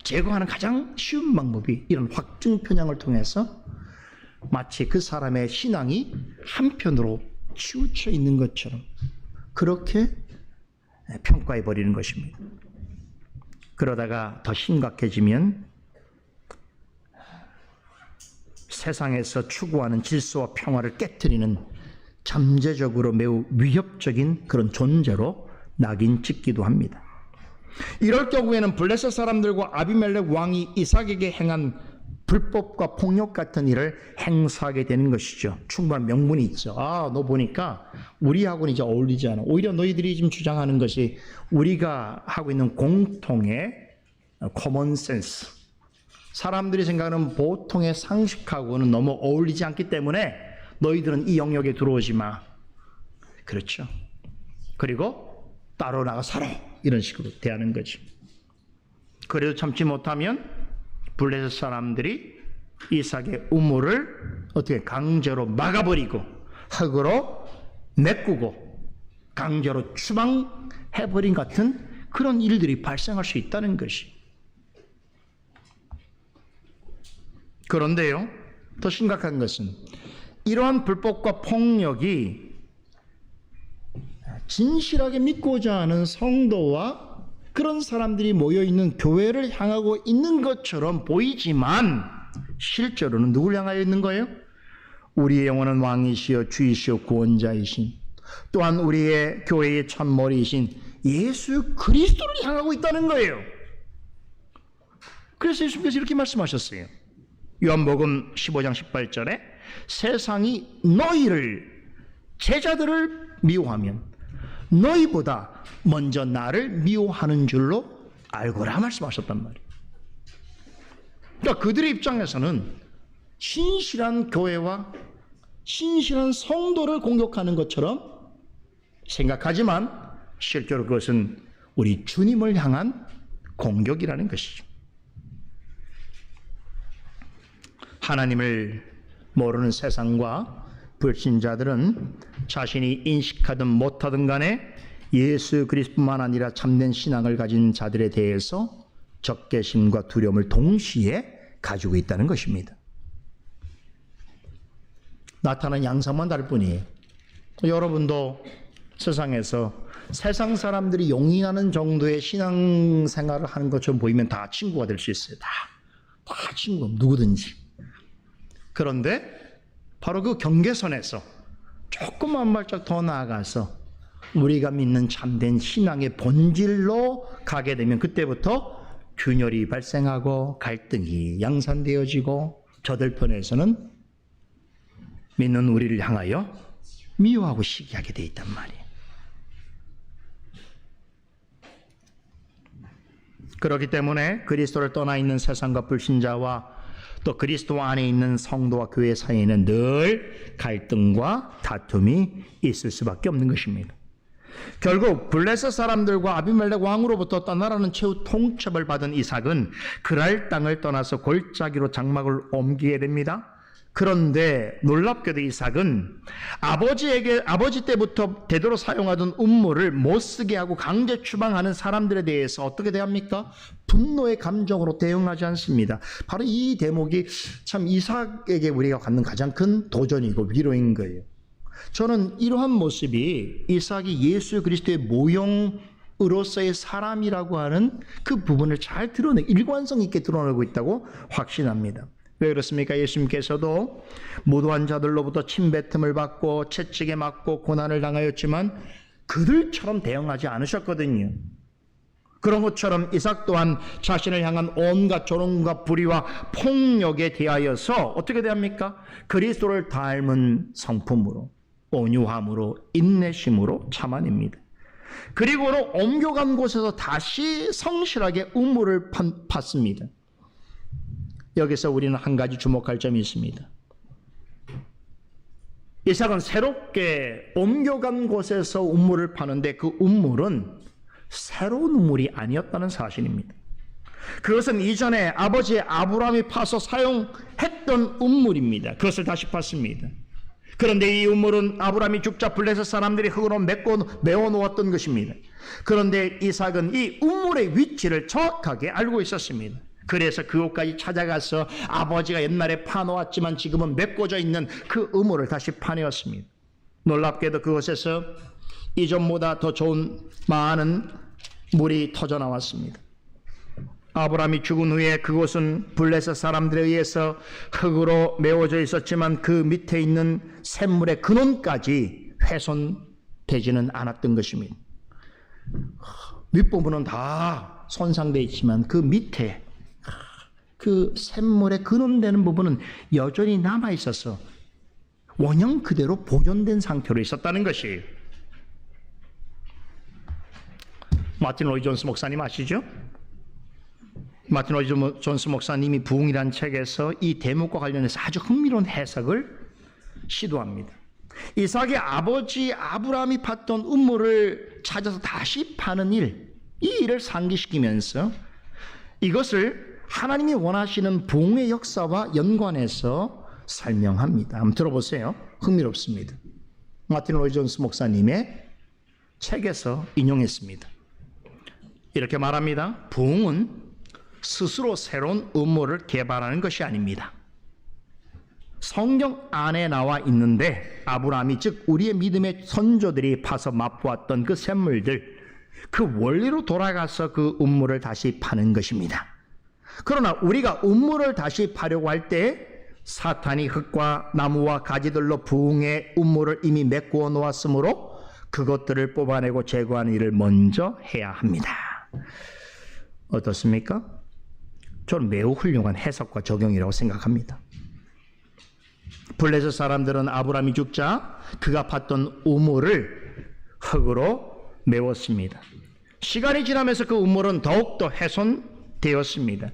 제거하는 가장 쉬운 방법이 이런 확증 편향을 통해서 마치 그 사람의 신앙이 한편으로 치우쳐 있는 것처럼 그렇게 평가해 버리는 것입니다. 그러다가 더 심각해지면 세상에서 추구하는 질서와 평화를 깨트리는 잠재적으로 매우 위협적인 그런 존재로 낙인 찍기도 합니다. 이럴 경우에는 블레셋 사람들과 아비멜렉 왕이 이삭에게 행한 불법과 폭력 같은 일을 행사하게 되는 것이죠. 충분한 명분이 있죠. 너 보니까 우리하고는 이제 어울리지 않아. 오히려 너희들이 지금 주장하는 것이 우리가 하고 있는 공통의 common sense, 사람들이 생각하는 보통의 상식하고는 너무 어울리지 않기 때문에 너희들은 이 영역에 들어오지 마. 그렇죠. 그리고 따로 나가 살아. 이런 식으로 대하는 거죠. 그래도 참지 못하면 블레셋 사람들이 이삭의 우물을 어떻게 강제로 막아버리고 흙으로 메꾸고 강제로 추방해버린 같은 그런 일들이 발생할 수 있다는 것이. 그런데요, 더 심각한 것은 이러한 불법과 폭력이 진실하게 믿고자 하는 성도와 그런 사람들이 모여있는 교회를 향하고 있는 것처럼 보이지만 실제로는 누굴 향하여 있는 거예요? 우리의 영원한 왕이시여 주이시여 구원자이신, 또한 우리의 교회의 참머리이신 예수 그리스도를 향하고 있다는 거예요. 그래서 예수님께서 이렇게 말씀하셨어요. 요한복음 15장 18절에 세상이 너희를, 제자들을 미워하면 너희보다 먼저 나를 미워하는 줄로 알거라 말씀하셨단 말이에요. 그러니까 그들의 입장에서는 신실한 교회와 신실한 성도를 공격하는 것처럼 생각하지만 실제로 그것은 우리 주님을 향한 공격이라는 것이죠. 하나님을 모르는 세상과 불신자들은 자신이 인식하든 못하든 간에 예수 그리스도뿐만 아니라 참된 신앙을 가진 자들에 대해서 적개심과 두려움을 동시에 가지고 있다는 것입니다. 나타나는 양상만 다를 뿐이에요. 여러분도 세상에서 세상 사람들이 용인하는 정도의 신앙생활을 하는 것처럼 보이면 다 친구가 될 수 있어요. 다 친구, 누구든지. 그런데 바로 그 경계선에서 조금 한 발짝 더 나아가서 우리가 믿는 참된 신앙의 본질로 가게 되면 그때부터 균열이 발생하고 갈등이 양산되어지고 저들 편에서는 믿는 우리를 향하여 미워하고 시기하게 돼 있단 말이에요. 그렇기 때문에 그리스도를 떠나 있는 세상과 불신자와 또 그리스도 안에 있는 성도와 교회 사이에는 늘 갈등과 다툼이 있을 수밖에 없는 것입니다. 결국 블레셋 사람들과 아비멜렉 왕으로부터 떠나라는 최후 통첩을 받은 이삭은 그랄 땅을 떠나서 골짜기로 장막을 옮기게 됩니다. 그런데 놀랍게도 이삭은 아버지 때부터 되도록 사용하던 음모를 못 쓰게 하고 강제 추방하는 사람들에 대해서 어떻게 대합니까? 분노의 감정으로 대응하지 않습니다. 바로 이 대목이 참 이삭에게 우리가 갖는 가장 큰 도전이고 위로인 거예요. 저는 이러한 모습이 이삭이 예수 그리스도의 모형으로서의 사람이라고 하는 그 부분을 잘 일관성 있게 드러내고 있다고 확신합니다. 왜 그렇습니까? 예수님께서도 무도한 자들로부터 침뱉음을 받고 채찍에 맞고 고난을 당하였지만 그들처럼 대응하지 않으셨거든요. 그런 것처럼 이삭 또한 자신을 향한 온갖 조롱과 불의와 폭력에 대하여서 어떻게 대합니까? 그리스도를 닮은 성품으로, 온유함으로, 인내심으로 참아냅니다. 그리고는 옮겨간 곳에서 다시 성실하게 음모를 팠습니다. 여기서 우리는 한 가지 주목할 점이 있습니다. 이삭은 새롭게 옮겨간 곳에서 음모를 파는데 그 음모는 새로운 음모이 아니었다는 사실입니다. 그것은 이전에 아버지 아브라함이 파서 사용했던 음모입니다. 그것을 다시 팠습니다. 그런데 이 음모는 아브라함이 죽자 블레셋 사람들이 흙으로 메워 놓았던 것입니다. 그런데 이삭은 이 음모의 위치를 정확하게 알고 있었습니다. 그래서 그곳까지 찾아가서 아버지가 옛날에 파놓았지만 지금은 메꿔져 있는 그 음모를 다시 파내었습니다. 놀랍게도 그곳에서 이전보다 더 좋은 많은 물이 터져 나왔습니다. 아브라함이 죽은 후에 그곳은 블레셋 사람들에 의해서 흙으로 메워져 있었지만 그 밑에 있는 샘물의 근원까지 훼손되지는 않았던 것입니다. 윗부분은 다 손상되어 있지만 그 밑에 그 샘물의 근원되는 부분은 여전히 남아 있어서 원형 그대로 보존된 상태로 있었다는 것이에요. 마틴 로이 존스 목사님 아시죠? 마틴 로이 존스 목사님이 부흥이라는 책에서 이 대목과 관련해서 아주 흥미로운 해석을 시도합니다. 이삭의 아버지 아브라함이 팠던 음모를 찾아서 다시 파는 일, 이 일을 상기시키면서 이것을 하나님이 원하시는 부흥의 역사와 연관해서 설명합니다. 한번 들어보세요. 흥미롭습니다. 마틴 로이 존스 목사님의 책에서 인용했습니다. 이렇게 말합니다. 부흥은 스스로 새로운 음모를 개발하는 것이 아닙니다. 성경 안에 나와 있는데 아브라함이 즉 우리의 믿음의 선조들이 파서 맛보았던 그 샘물들, 그 원리로 돌아가서 그 음모를 다시 파는 것입니다. 그러나 우리가 음모를 다시 파려고 할 때 사탄이 흙과 나무와 가지들로 부흥의 음모를 이미 메꾸어 놓았으므로 그것들을 뽑아내고 제거하는 일을 먼저 해야 합니다. 어떻습니까? 저는 매우 훌륭한 해석과 적용이라고 생각합니다. 블레셋 사람들은 아브라함이 죽자 그가 팠던 음모를 흙으로 메웠습니다. 시간이 지나면서 그 음모는 더욱더 훼손되었습니다.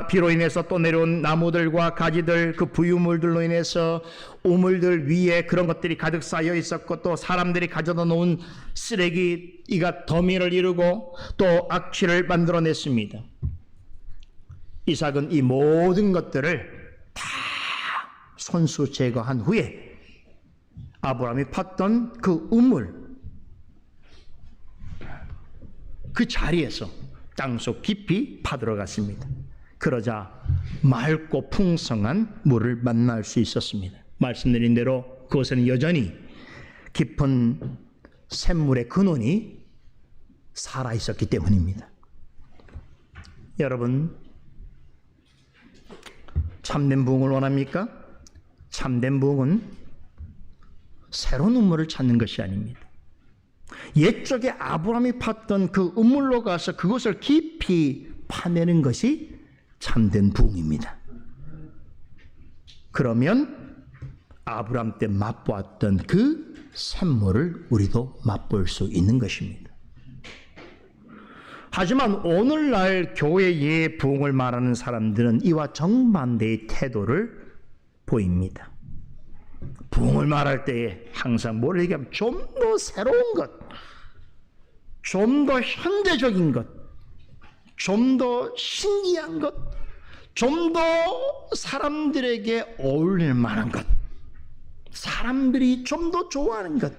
비로 인해서 또 내려온 나무들과 가지들, 그 부유물들로 인해서 우물들 위에 그런 것들이 가득 쌓여 있었고 또 사람들이 가져다 놓은 쓰레기가 더미를 이루고 또 악취를 만들어냈습니다. 이삭은 이 모든 것들을 다 손수 제거한 후에 아브라함이 팠던 그 우물, 그 자리에서 땅속 깊이 파들어갔습니다. 그러자 맑고 풍성한 물을 만날 수 있었습니다. 말씀드린 대로 그것은 여전히 깊은 샘물의 근원이 살아있었기 때문입니다. 여러분, 참된 부흥을 원합니까? 참된 부흥은 새로운 우물을 찾는 것이 아닙니다. 옛적에 아브라함이 팠던 그 우물로 가서 그것을 깊이 파내는 것이 참된 부흥입니다. 그러면 아브라함 때 맛보았던 그 샘물을 우리도 맛볼 수 있는 것입니다. 하지만 오늘날 교회의 부흥을 말하는 사람들은 이와 정반대의 태도를 보입니다. 부흥을 말할 때에 항상 뭘 얘기하면 좀 더 새로운 것, 좀 더 현대적인 것, 좀 더 신기한 것, 좀 더 사람들에게 어울릴 만한 것, 사람들이 좀 더 좋아하는 것,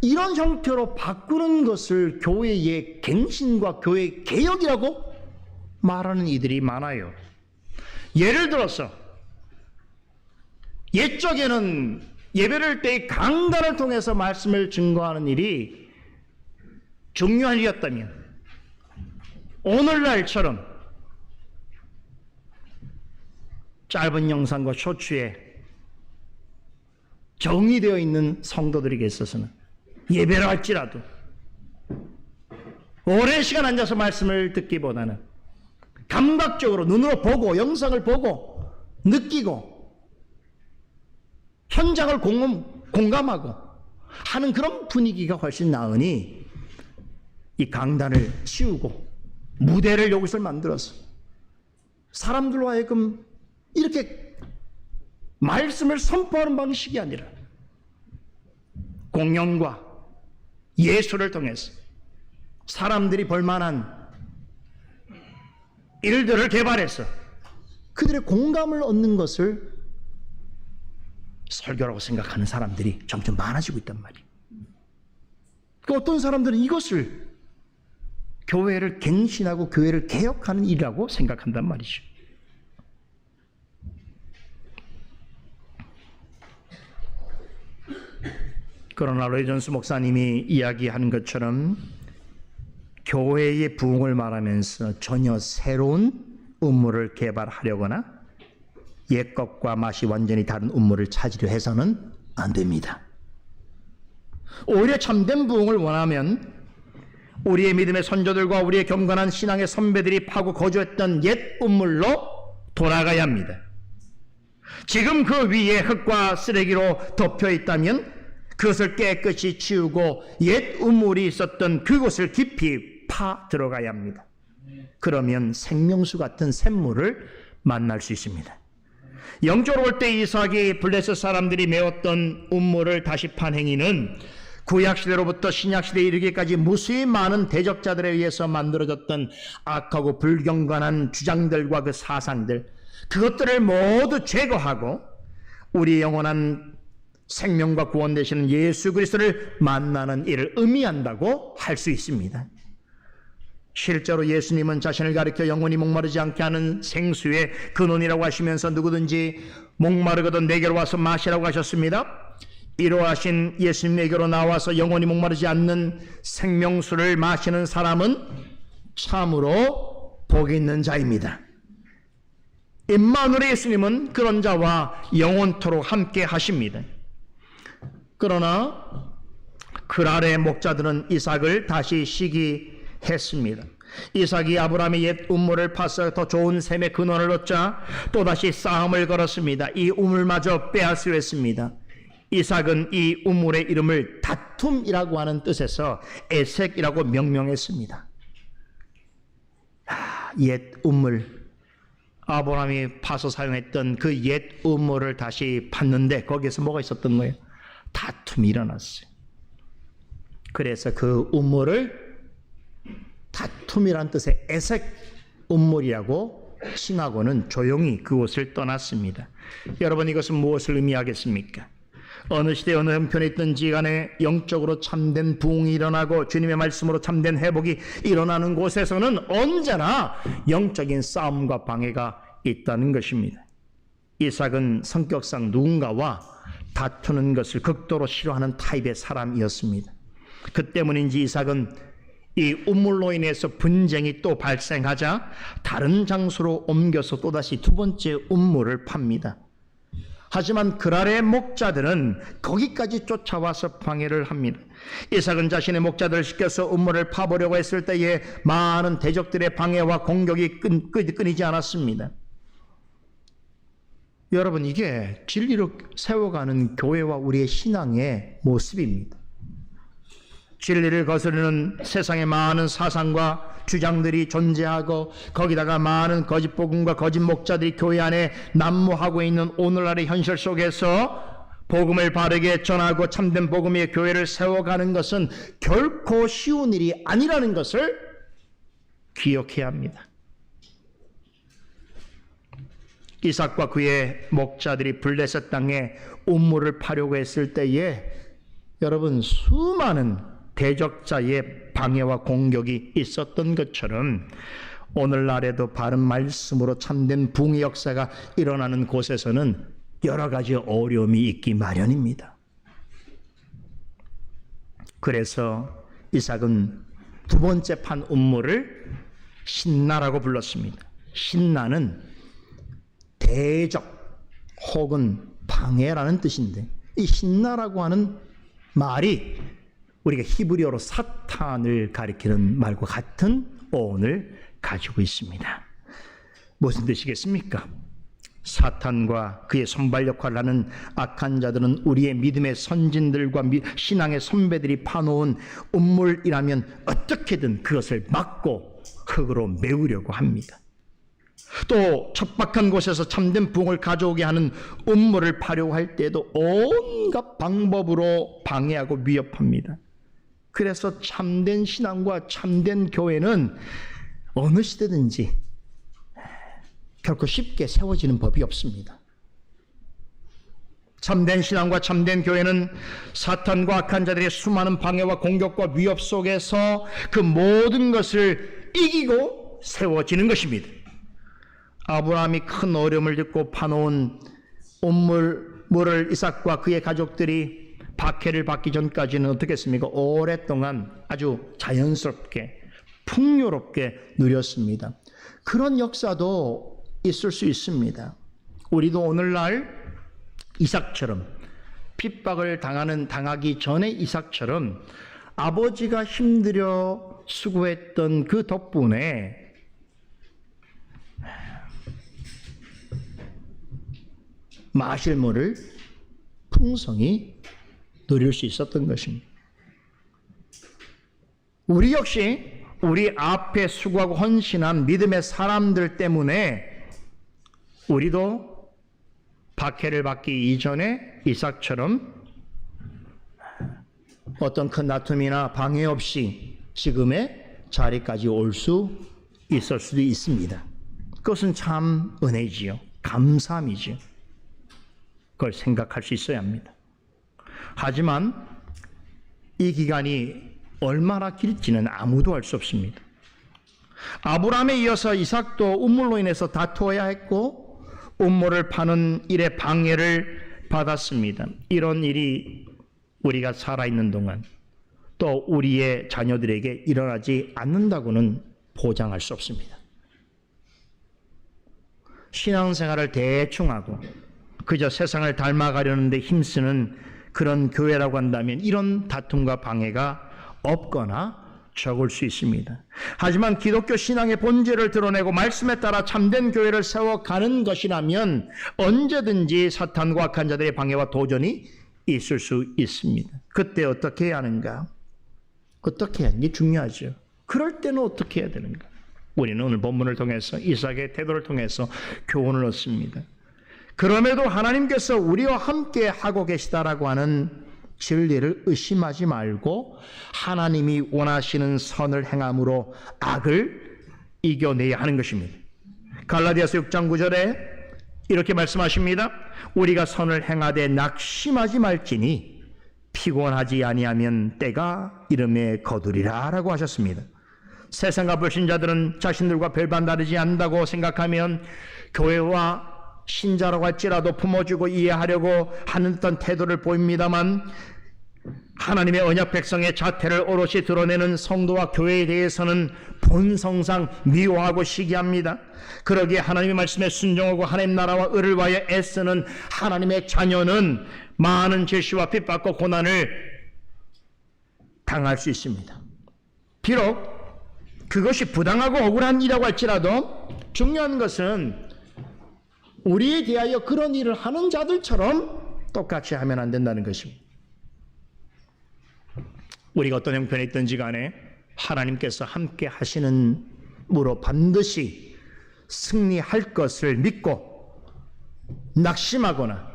이런 형태로 바꾸는 것을 교회의 갱신과 교회 개혁이라고 말하는 이들이 많아요. 예를 들어서 옛적에는 예배를 때 강단을 통해서 말씀을 증거하는 일이 중요한 일이었다면 오늘날처럼 짧은 영상과 쇼츠에 정의되어 있는 성도들에게 있어서는 예배를 할지라도 오랜 시간 앉아서 말씀을 듣기보다는 감각적으로 눈으로 보고 영상을 보고 느끼고 현장을 공감하고 하는 그런 분위기가 훨씬 나으니 이 강단을 치우고 무대를 여기서 만들어서 사람들로 하여금 이렇게 말씀을 선포하는 방식이 아니라 공연과 예술을 통해서 사람들이 볼만한 일들을 개발해서 그들의 공감을 얻는 것을 설교라고 생각하는 사람들이 점점 많아지고 있단 말이에요. 그러니까 어떤 사람들은 이것을 교회를 갱신하고 교회를 개혁하는 일이라고 생각한단 말이죠. 그러나 로이 존스 목사님이 이야기하는 것처럼 교회의 부흥을 말하면서 전혀 새로운 음모를 개발하려거나 옛것과 맛이 완전히 다른 음모를 찾으려 해서는 안 됩니다. 오히려 참된 부흥을 원하면 우리의 믿음의 선조들과 우리의 경건한 신앙의 선배들이 파고 거주했던 옛 음물로 돌아가야 합니다. 지금 그 위에 흙과 쓰레기로 덮여 있다면 그것을 깨끗이 치우고 옛 우물이 있었던 그곳을 깊이 파 들어가야 합니다. 그러면 생명수 같은 샘물을 만날 수 있습니다. 영적으로 올 때 이삭이 블레셋 사람들이 메웠던 우물을 다시 판 행위는 구약시대로부터 신약시대에 이르기까지 무수히 많은 대적자들에 의해서 만들어졌던 악하고 불경건한 주장들과 그 사상들, 그것들을 모두 제거하고 우리 영원한 생명과 구원 되시는 예수 그리스도를 만나는 일을 의미한다고 할 수 있습니다. 실제로 예수님은 자신을 가리켜 영원히 목마르지 않게 하는 생수의 근원이라고 하시면서 누구든지 목마르거든 내게로 와서 마시라고 하셨습니다. 이러하신 예수님에게로 나와서 영원히 목마르지 않는 생명수를 마시는 사람은 참으로 복이 있는 자입니다. 임마누엘 예수님은 그런 자와 영원토록 함께 하십니다. 그러나 그랄의 목자들은 이삭을 다시 시기했습니다. 이삭이 아브라함의 옛 우물을 파서 더 좋은 샘의 근원을 얻자 또다시 싸움을 걸었습니다. 이 우물마저 빼앗으려 했습니다. 이삭은 이 우물의 이름을 다툼이라고 하는 뜻에서 에색이라고 명명했습니다. 옛 우물, 아브라함이 파서 사용했던 그 옛 우물을 다시 팠는데 거기에서 뭐가 있었던 거예요? 다툼이 일어났어요. 그래서 그 우물을 다툼이란 뜻의 에색 우물이라고 칭하고는 조용히 그곳을 떠났습니다. 여러분, 이것은 무엇을 의미하겠습니까? 어느 시대 어느 형편에 있든지 간에 영적으로 참된 부흥이 일어나고 주님의 말씀으로 참된 회복이 일어나는 곳에서는 언제나 영적인 싸움과 방해가 있다는 것입니다. 이삭은 성격상 누군가와 다투는 것을 극도로 싫어하는 타입의 사람이었습니다. 그 때문인지 이삭은 이 우물로 인해서 분쟁이 또 발생하자 다른 장소로 옮겨서 또다시 두 번째 우물을 팝니다. 하지만 그랄의 목자들은 거기까지 쫓아와서 방해를 합니다. 이삭은 자신의 목자들을 시켜서 음모를 파보려고 했을 때에 많은 대적들의 방해와 공격이 끊이지 않았습니다. 여러분, 이게 진리로 세워가는 교회와 우리의 신앙의 모습입니다. 진리를 거스르는 세상의 많은 사상과 주장들이 존재하고 거기다가 많은 거짓 복음과 거짓 목자들이 교회 안에 난무하고 있는 오늘날의 현실 속에서 복음을 바르게 전하고 참된 복음의 교회를 세워가는 것은 결코 쉬운 일이 아니라는 것을 기억해야 합니다. 이삭과 그의 목자들이 블레셋 땅에 음모를 파려고 했을 때에 여러분, 수많은 대적자의 방해와 공격이 있었던 것처럼 오늘날에도 바른 말씀으로 참된 부흥의 역사가 일어나는 곳에서는 여러 가지 어려움이 있기 마련입니다. 그래서 이삭은 두 번째 판 음모를 신나라고 불렀습니다. 신나는 대적 혹은 방해라는 뜻인데, 이 신나라고 하는 말이 우리가 히브리어로 사탄을 가리키는 말과 같은 어원을 가지고 있습니다. 무슨 뜻이겠습니까? 사탄과 그의 손발 역할을 하는 악한 자들은 우리의 믿음의 선진들과 신앙의 선배들이 파놓은 음물이라면 어떻게든 그것을 막고 흙으로 메우려고 합니다. 또 척박한 곳에서 참된 부흥을 가져오게 하는 음모를 파려고 할 때에도 온갖 방법으로 방해하고 위협합니다. 그래서 참된 신앙과 참된 교회는 어느 시대든지 결코 쉽게 세워지는 법이 없습니다. 참된 신앙과 참된 교회는 사탄과 악한 자들의 수많은 방해와 공격과 위협 속에서 그 모든 것을 이기고 세워지는 것입니다. 아브라함이 큰 어려움을 듣고 파놓은 음물을 이삭과 그의 가족들이 박해를 받기 전까지는 어떻게 했습니까? 오랫동안 아주 자연스럽게 풍요롭게 누렸습니다. 그런 역사도 있을 수 있습니다. 우리도 오늘날 이삭처럼 핍박을 당하기 전에 이삭처럼 아버지가 힘들여 수고했던 그 덕분에 마실 물을 풍성히 누릴 수 있었던 것입니다. 우리 역시 우리 앞에 수고하고 헌신한 믿음의 사람들 때문에 우리도 박해를 받기 이전에 이삭처럼 어떤 큰 다툼이나 방해 없이 지금의 자리까지 올 수 있을 수도 있습니다. 그것은 참 은혜지요. 감사함이지요. 그걸 생각할 수 있어야 합니다. 하지만 이 기간이 얼마나 길지는 아무도 알 수 없습니다. 아브라함에 이어서 이삭도 음물로 인해서 다투어야 했고 음모를 파는 일에 방해를 받았습니다. 이런 일이 우리가 살아있는 동안 또 우리의 자녀들에게 일어나지 않는다고는 보장할 수 없습니다. 신앙생활을 대충 하고 그저 세상을 닮아가려는 데 힘쓰는 그런 교회라고 한다면 이런 다툼과 방해가 없거나 적을 수 있습니다. 하지만 기독교 신앙의 본질을 드러내고 말씀에 따라 참된 교회를 세워가는 것이라면 언제든지 사탄과 악한 자들의 방해와 도전이 있을 수 있습니다. 그때 어떻게 해야 하는가? 어떻게 하는 게 중요하죠. 그럴 때는 어떻게 해야 되는가? 우리는 오늘 본문을 통해서 이삭의 태도를 통해서 교훈을 얻습니다. 그럼에도 하나님께서 우리와 함께 하고 계시다라고 하는 진리를 의심하지 말고 하나님이 원하시는 선을 행함으로 악을 이겨내야 하는 것입니다. 갈라디아서 6장 9절에 이렇게 말씀하십니다. 우리가 선을 행하되 낙심하지 말지니 피곤하지 아니하면 때가 이름에 거두리라 라고 하셨습니다. 세상과 불신자들은 자신들과 별반 다르지 않는다고 생각하면 교회와 신자라고 할지라도 품어주고 이해하려고 하는 듯한 태도를 보입니다만 하나님의 언약 백성의 자태를 오롯이 드러내는 성도와 교회에 대해서는 본성상 미워하고 시기합니다. 그러기에 하나님의 말씀에 순종하고 하나님 나라와 의를 위하여 애쓰는 하나님의 자녀는 많은 제시와 핍박과 고난을 당할 수 있습니다. 비록 그것이 부당하고 억울한 일이라고 할지라도 중요한 것은 우리에 대하여 그런 일을 하는 자들처럼 똑같이 하면 안 된다는 것입니다. 우리가 어떤 형편에 있든지 간에 하나님께서 함께 하시는 무로 반드시 승리할 것을 믿고 낙심하거나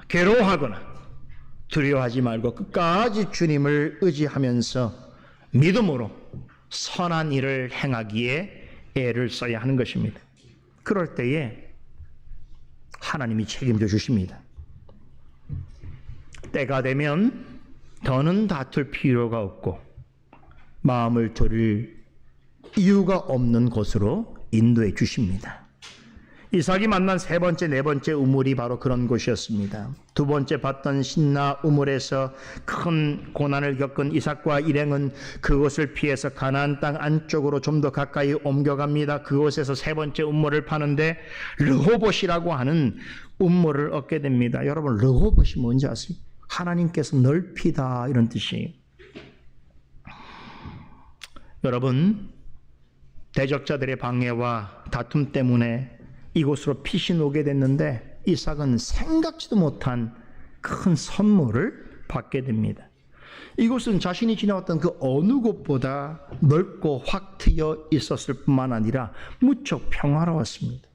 괴로워하거나 두려워하지 말고 끝까지 주님을 의지하면서 믿음으로 선한 일을 행하기에 애를 써야 하는 것입니다. 그럴 때에 하나님이 책임져 주십니다. 때가 되면 더는 다툴 필요가 없고 마음을 졸일 이유가 없는 곳으로 인도해 주십니다. 이삭이 만난 세 번째, 네 번째 우물이 바로 그런 곳이었습니다. 두 번째 봤던 신나 우물에서 큰 고난을 겪은 이삭과 일행은 그곳을 피해서 가나안 땅 안쪽으로 좀 더 가까이 옮겨갑니다. 그곳에서 세 번째 우물을 파는데 르호봇이라고 하는 우물을 얻게 됩니다. 여러분, 르호봇이 뭔지 아세요? 하나님께서 넓히다 이런 뜻이에요. 여러분, 대적자들의 방해와 다툼 때문에 이곳으로 피신 오게 됐는데 이삭은 생각지도 못한 큰 선물을 받게 됩니다. 이곳은 자신이 지나왔던 그 어느 곳보다 넓고 확 트여 있었을 뿐만 아니라 무척 평화로웠습니다.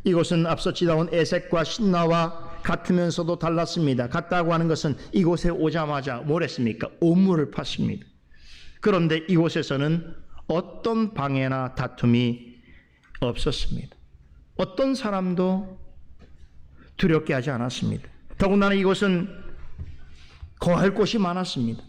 이곳은 앞서 지나온 에색과 신나와 같으면서도 달랐습니다. 같다고 하는 것은 이곳에 오자마자 뭘 했습니까? 우물을 팠습니다. 그런데 이곳에서는 어떤 방해나 다툼이 없었습니다. 어떤 사람도 두렵게 하지 않았습니다. 더군다나 이곳은 거할 곳이 많았습니다.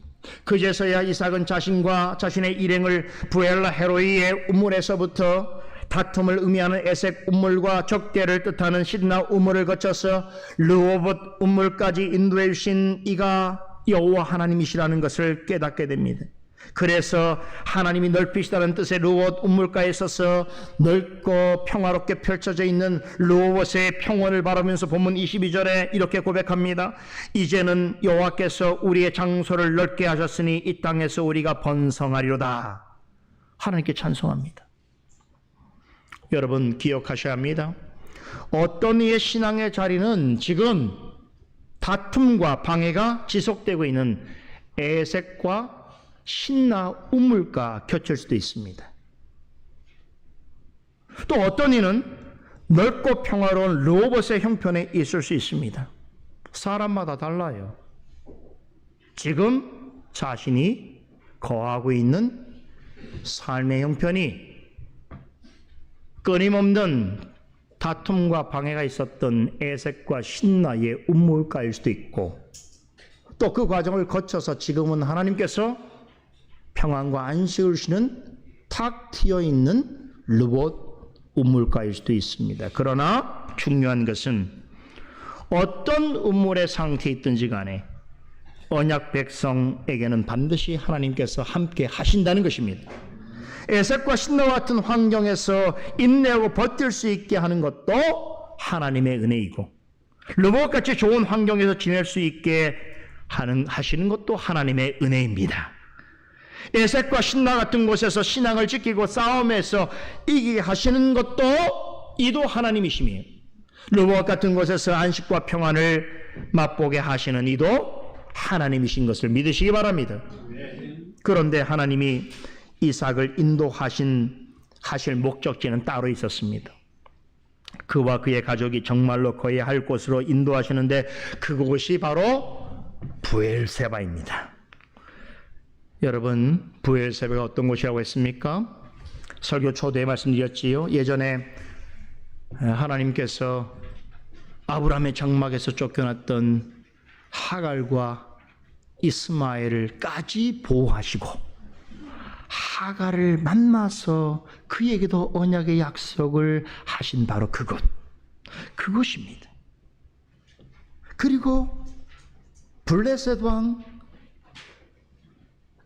그제서야 이삭은 자신과 자신의 일행을 부엘라 헤로이의 우물에서부터 다툼을 의미하는 에색 우물과 적대를 뜻하는 신나 우물을 거쳐서 르호봇 우물까지 인도해 주신 이가 여호와 하나님이시라는 것을 깨닫게 됩니다. 그래서 하나님이 넓히시다는 뜻의 르호봇 우물가에 서서 넓고 평화롭게 펼쳐져 있는 르호봇의 평원을 바라면서 본문 22절에 이렇게 고백합니다. 이제는 여호와께서 우리의 장소를 넓게 하셨으니 이 땅에서 우리가 번성하리로다. 하나님께 찬송합니다. 여러분, 기억하셔야 합니다. 어떤 이의 신앙의 자리는 지금 다툼과 방해가 지속되고 있는 에색과 신나 우물과 겹칠 수도 있습니다. 또 어떤 이는 넓고 평화로운 르호봇의 형편에 있을 수 있습니다. 사람마다 달라요. 지금 자신이 거하고 있는 삶의 형편이 끊임없는 다툼과 방해가 있었던 에색과 신나의 우물가일 수도 있고, 또 그 과정을 거쳐서 지금은 하나님께서 평안과 안식을 주시는 탁 트여있는 르호봇 우물가일 수도 있습니다. 그러나 중요한 것은 어떤 우물의 상태에 있든지 간에 언약 백성에게는 반드시 하나님께서 함께 하신다는 것입니다. 에색과 신나와 같은 환경에서 인내하고 버틸 수 있게 하는 것도 하나님의 은혜이고, 르호봇같이 좋은 환경에서 지낼 수 있게 하시는 것도 하나님의 은혜입니다. 에색과 신나 같은 곳에서 신앙을 지키고 싸움에서 이기게 하시는 것도 이도 하나님이심이에요. 르호봇 같은 곳에서 안식과 평안을 맛보게 하시는 이도 하나님이신 것을 믿으시기 바랍니다. 그런데 하나님이 이삭을 하실 목적지는 따로 있었습니다. 그와 그의 가족이 정말로 거해야 할 곳으로 인도하시는데 그곳이 바로 브엘세바입니다. 여러분, 브엘세바가 어떤 곳이라고 했습니까? 설교 초대에 말씀드렸지요. 예전에 하나님께서 아브라함의 장막에서 쫓겨났던 하갈과 이스마엘을까지 보호하시고 하갈을 만나서 그에게도 언약의 약속을 하신 바로 그곳입니다. 그리고 블레셋 왕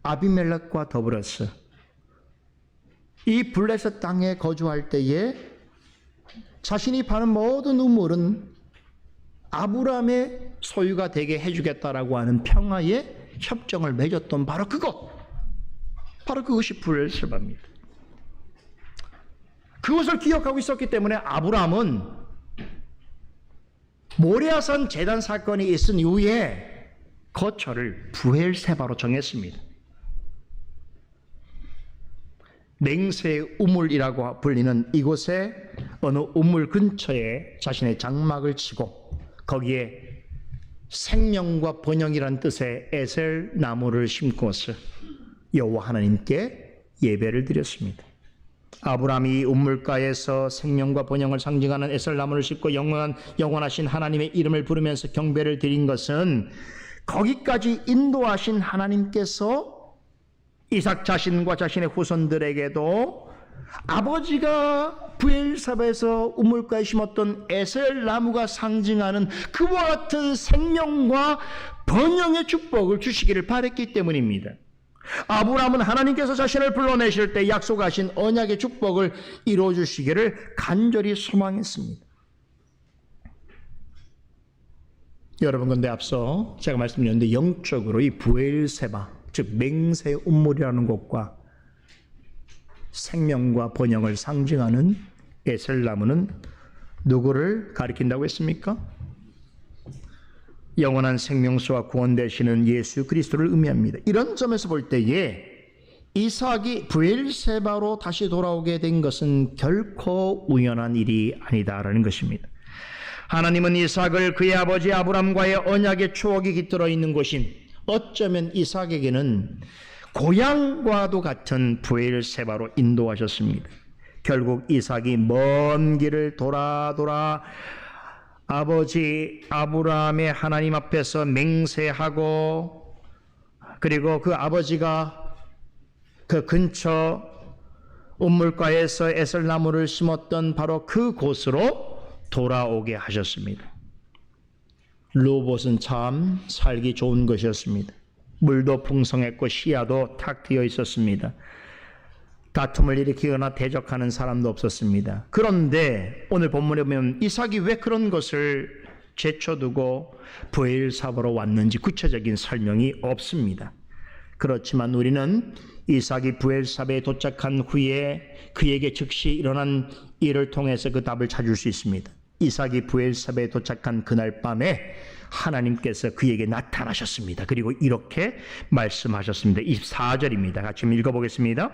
아비멜렉과 더불어서 이 블레셋 땅에 거주할 때에 자신이 파는 모든 우물은 아브라함의 소유가 되게 해주겠다라고 하는 평화의 협정을 맺었던 바로 그것이 브엘세바입니다. 그것을 기억하고 있었기 때문에 아브라함은 모리아산 제단 사건이 있은 이후에 거처를 브엘세바로 정했습니다. 맹세의 우물이라고 불리는 이곳에 어느 우물 근처에 자신의 장막을 치고 거기에 생명과 번영이란 뜻의 에셀 나무를 심고서 여호와 하나님께 예배를 드렸습니다. 아브라함이 우물가에서 생명과 번영을 상징하는 에셀 나무를 심고 영원하신 하나님의 이름을 부르면서 경배를 드린 것은 거기까지 인도하신 하나님께서 이삭 자신과 자신의 후손들에게도 아버지가 브엘사바에서 우물가에 심었던 에셀 나무가 상징하는 그와 같은 생명과 번영의 축복을 주시기를 바랬기 때문입니다. 아브라함은 하나님께서 자신을 불러내실 때 약속하신 언약의 축복을 이루어 주시기를 간절히 소망했습니다. 여러분, 근데 앞서 제가 말씀드렸는데 영적으로 이 브엘세바, 즉 맹세의 우물이라는 곳과 생명과 번영을 상징하는 에셀나무는 누구를 가리킨다고 했습니까? 영원한 생명수와 구원 되시는 예수 그리스도를 의미합니다. 이런 점에서 볼 때에 이삭이 브엘세바로 다시 돌아오게 된 것은 결코 우연한 일이 아니다라는 것입니다. 하나님은 이삭을 그의 아버지 아브람과의 언약의 추억이 깃들어 있는 곳인 어쩌면 이삭에게는 고향과도 같은 브엘세바로 인도하셨습니다. 결국 이삭이 먼 길을 돌아 아버지 아브라함의 하나님 앞에서 맹세하고 그리고 그 아버지가 그 근처 우물가에서 에셀나무를 심었던 바로 그 곳으로 돌아오게 하셨습니다. 루봇은 참 살기 좋은 것이었습니다. 물도 풍성했고 시야도 탁 트여 있었습니다. 다툼을 일으키거나 대적하는 사람도 없었습니다. 그런데 오늘 본문에 보면 이삭이 왜 그런 것을 제쳐두고 브엘사바로 왔는지 구체적인 설명이 없습니다. 그렇지만 우리는 이삭이 브엘사바에 도착한 후에 그에게 즉시 일어난 일을 통해서 그 답을 찾을 수 있습니다. 이삭이 브엘사바에 도착한 그날 밤에 하나님께서 그에게 나타나셨습니다. 그리고 이렇게 말씀하셨습니다. 24절입니다. 같이 읽어보겠습니다.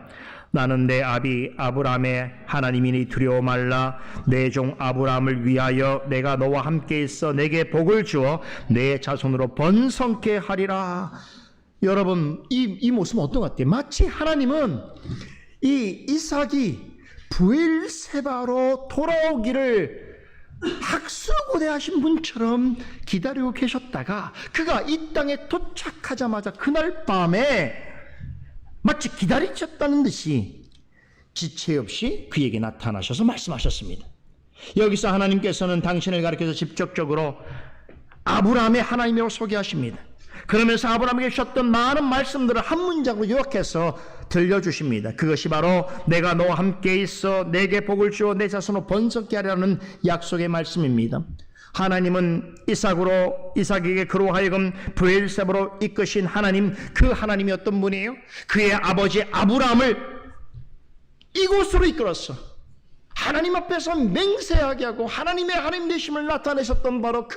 나는 내 아비 아브라함의 하나님이니 두려워 말라. 내 종 아브라함을 위하여 내가 너와 함께 있어 내게 복을 주어 내 자손으로 번성케 하리라. 여러분, 이 모습은 어떤 것 같아요? 마치 하나님은 이 이삭이 브엘세바로 돌아오기를 학수고대하신 분처럼 기다리고 계셨다가 그가 이 땅에 도착하자마자 그날 밤에 마치 기다리셨다는 듯이 지체 없이 그에게 나타나셔서 말씀하셨습니다. 여기서 하나님께서는 당신을 가리켜서 직접적으로 아브라함의 하나님이라고 소개하십니다. 그러면서 아브라함에게 주셨던 많은 말씀들을 한 문장으로 요약해서 들려주십니다. 그것이 바로 내가 너와 함께 있어 내게 복을 주어 내 자손으로 번성케 하리라는 약속의 말씀입니다. 하나님은 이삭에게 그로 하여금 브엘세바로 이끄신 하나님, 그 하나님이 어떤 분이에요? 그의 아버지 아브라함을 이곳으로 이끌었어 하나님 앞에서 맹세하게 하고 하나님의 하나님 되심을 나타내셨던 바로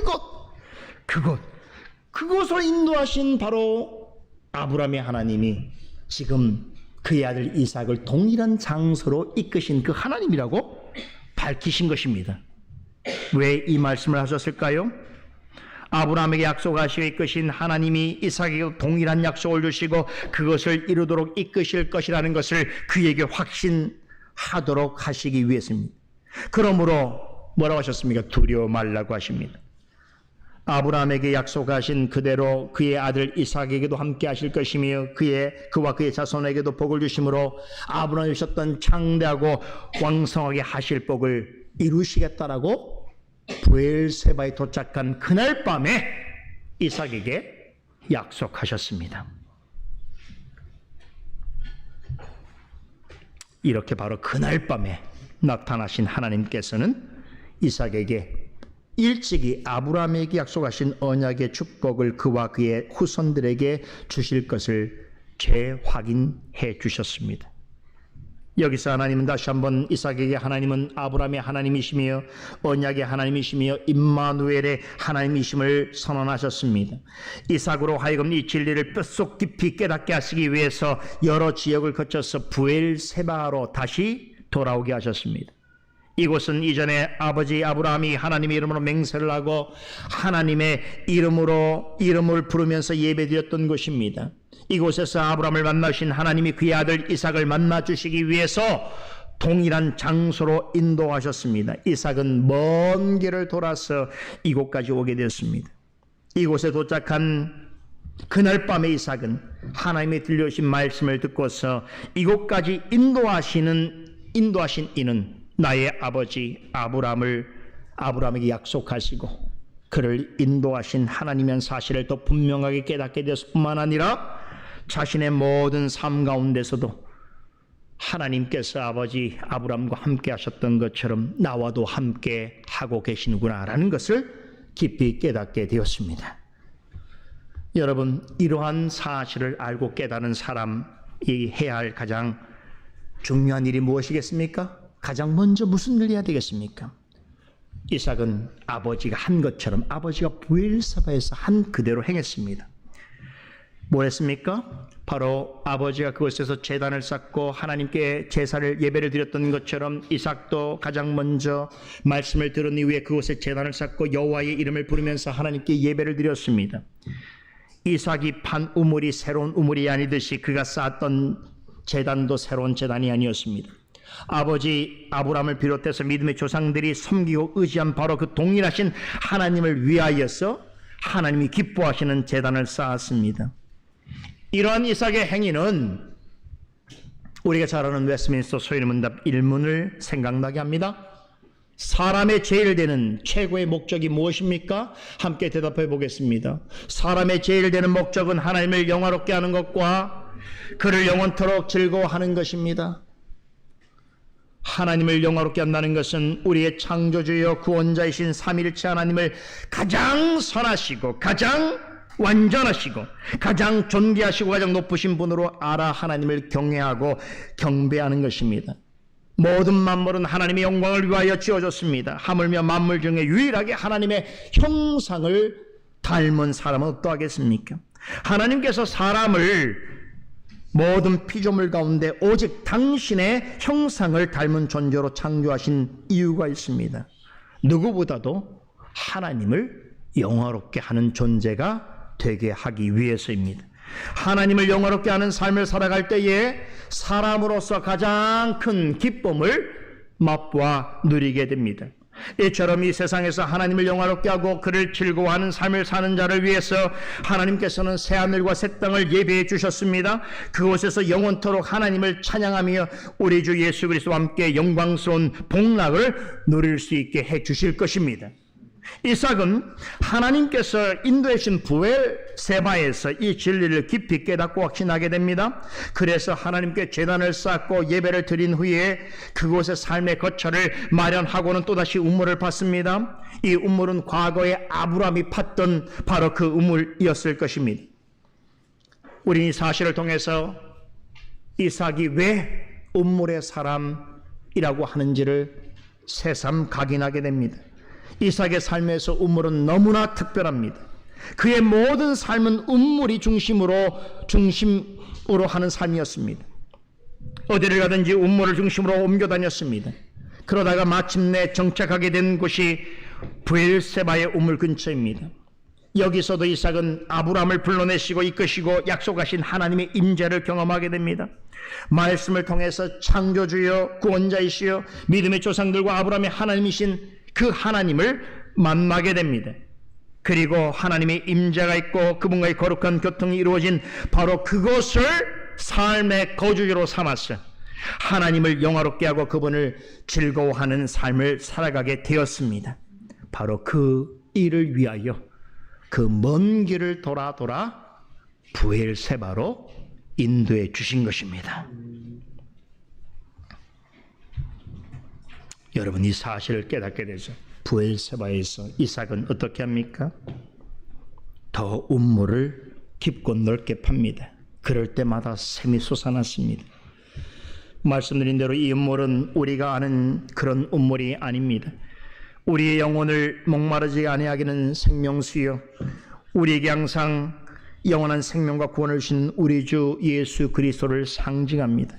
그곳으로 인도하신 바로 아브라함의 하나님이 지금 그의 아들 이삭을 동일한 장소로 이끄신 그 하나님이라고 밝히신 것입니다. 왜 이 말씀을 하셨을까요? 아브라함에게 약속하시고 이끄신 하나님이 이삭에게 동일한 약속을 주시고 그것을 이루도록 이끄실 것이라는 것을 그에게 확신하도록 하시기 위해서입니다. 그러므로 뭐라고 하셨습니까? 두려워 말라고 하십니다. 아브라함에게 약속하신 그대로 그의 아들 이삭에게도 함께 하실 것이며 그와 그의 자손에게도 복을 주심으로 아브라함이 주셨던 창대하고 왕성하게 하실 복을 이루시겠다라고 브엘세바에 도착한 그날 밤에 이삭에게 약속하셨습니다. 이렇게 바로 그날 밤에 나타나신 하나님께서는 이삭에게 일찍이 아브라함에게 약속하신 언약의 축복을 그와 그의 후손들에게 주실 것을 재확인해 주셨습니다. 여기서 하나님은 다시 한번 이삭에게 하나님은 아브라함의 하나님이시며 언약의 하나님이시며 임마누엘의 하나님이심을 선언하셨습니다. 이삭으로 하여금 이 진리를 뼛속 깊이 깨닫게 하시기 위해서 여러 지역을 거쳐서 부엘세바로 다시 돌아오게 하셨습니다. 이곳은 이전에 아버지 아브라함이 하나님의 이름으로 맹세를 하고 하나님의 이름을 부르면서 예배드렸던 곳입니다. 이곳에서 아브라함을 만나신 하나님이 그의 아들 이삭을 만나 주시기 위해서 동일한 장소로 인도하셨습니다. 이삭은 먼 길을 돌아서 이곳까지 오게 되었습니다. 이곳에 도착한 그날 밤에 이삭은 하나님의 들려오신 말씀을 듣고서 이곳까지 인도하신 이는 나의 아버지 아브라함에게 약속하시고 그를 인도하신 하나님의 사실을 더 분명하게 깨닫게 되었을 뿐만 아니라 자신의 모든 삶 가운데서도 하나님께서 아버지 아브라함과 함께 하셨던 것처럼 나와도 함께 하고 계시는구나라는 것을 깊이 깨닫게 되었습니다. 여러분, 이러한 사실을 알고 깨닫는 사람이 해야 할 가장 중요한 일이 무엇이겠습니까? 가장 먼저 무슨 일을 해야 되겠습니까? 이삭은 아버지가 한 것처럼 아버지가 부엘세바에서 한 그대로 행했습니다. 뭘 했습니까? 바로 아버지가 그곳에서 제단을 쌓고 하나님께 제사를 예배를 드렸던 것처럼 이삭도 가장 먼저 말씀을 들은 이후에 그곳에 제단을 쌓고 여호와의 이름을 부르면서 하나님께 예배를 드렸습니다. 이삭이 판 우물이 새로운 우물이 아니듯이 그가 쌓았던 제단도 새로운 제단이 아니었습니다. 아버지 아브라함을 비롯해서 믿음의 조상들이 섬기고 의지한 바로 그 동일하신 하나님을 위하여서 하나님이 기뻐하시는 제단을 쌓았습니다. 이러한 이삭의 행위는 우리가 잘 아는 웨스트민스터 소인문답 1문을 생각나게 합니다. 사람의 제일 되는 최고의 목적이 무엇입니까? 함께 대답해 보겠습니다. 사람의 제일 되는 목적은 하나님을 영화롭게 하는 것과 그를 영원토록 즐거워하는 것입니다. 하나님을 영화롭게 한다는 것은 우리의 창조주여 구원자이신 삼위일체 하나님을 가장 선하시고 가장 완전하시고 가장 존귀하시고 가장 높으신 분으로 알아 하나님을 경외하고 경배하는 것입니다. 모든 만물은 하나님의 영광을 위하여 지어졌습니다. 하물며 만물 중에 유일하게 하나님의 형상을 닮은 사람은 어떠하겠습니까? 하나님께서 사람을 모든 피조물 가운데 오직 당신의 형상을 닮은 존재로 창조하신 이유가 있습니다. 누구보다도 하나님을 영화롭게 하는 존재가 되게 하기 위해서입니다. 하나님을 영화롭게 하는 삶을 살아갈 때에 사람으로서 가장 큰 기쁨을 맛보아 누리게 됩니다. 이처럼 이 세상에서 하나님을 영화롭게 하고 그를 즐거워하는 삶을 사는 자를 위해서 하나님께서는 새하늘과 새 땅을 예비해 주셨습니다. 그곳에서 영원토록 하나님을 찬양하며 우리 주 예수 그리스도와 함께 영광스러운 복락을 누릴 수 있게 해 주실 것입니다. 이삭은 하나님께서 인도하신 부엘세바에서 이 진리를 깊이 깨닫고 확신하게 됩니다. 그래서 하나님께 제단을 쌓고 예배를 드린 후에 그곳의 삶의 거처를 마련하고는 또다시 우물을 팠습니다. 이 우물은 과거에 아브라함이 팠던 바로 그 우물이었을 것입니다. 우리는 이 사실을 통해서 이삭이 왜 우물의 사람이라고 하는지를 새삼 각인하게 됩니다. 이삭의 삶에서 우물은 너무나 특별합니다. 그의 모든 삶은 우물이 중심으로 하는 삶이었습니다. 어디를 가든지 우물을 중심으로 옮겨 다녔습니다. 그러다가 마침내 정착하게 된 곳이 부엘세바의 우물 근처입니다. 여기서도 이삭은 아브라함을 불러내시고 이끄시고 약속하신 하나님의 임재를 경험하게 됩니다. 말씀을 통해서 창조주여 구원자이시여 믿음의 조상들과 아브라함의 하나님이신 그 하나님을 만나게 됩니다. 그리고 하나님의 임재가 있고 그분과의 거룩한 교통이 이루어진 바로 그곳을 삶의 거주지로 삼았어 하나님을 영화롭게 하고 그분을 즐거워하는 삶을 살아가게 되었습니다. 바로 그 일을 위하여 그 먼 길을 돌아 부엘세바로 인도해 주신 것입니다. 여러분, 이 사실을 깨닫게 되죠. 부엘세바에서 이삭은 어떻게 합니까? 더 음모를 깊고 넓게 팝니다. 그럴 때마다 샘이 솟아났습니다. 말씀드린 대로 이 음모는 우리가 아는 그런 음모이 아닙니다. 우리의 영혼을 목마르지 아니하기는 생명수요, 우리에게 항상 영원한 생명과 구원을 주신 우리 주 예수 그리스도를 상징합니다.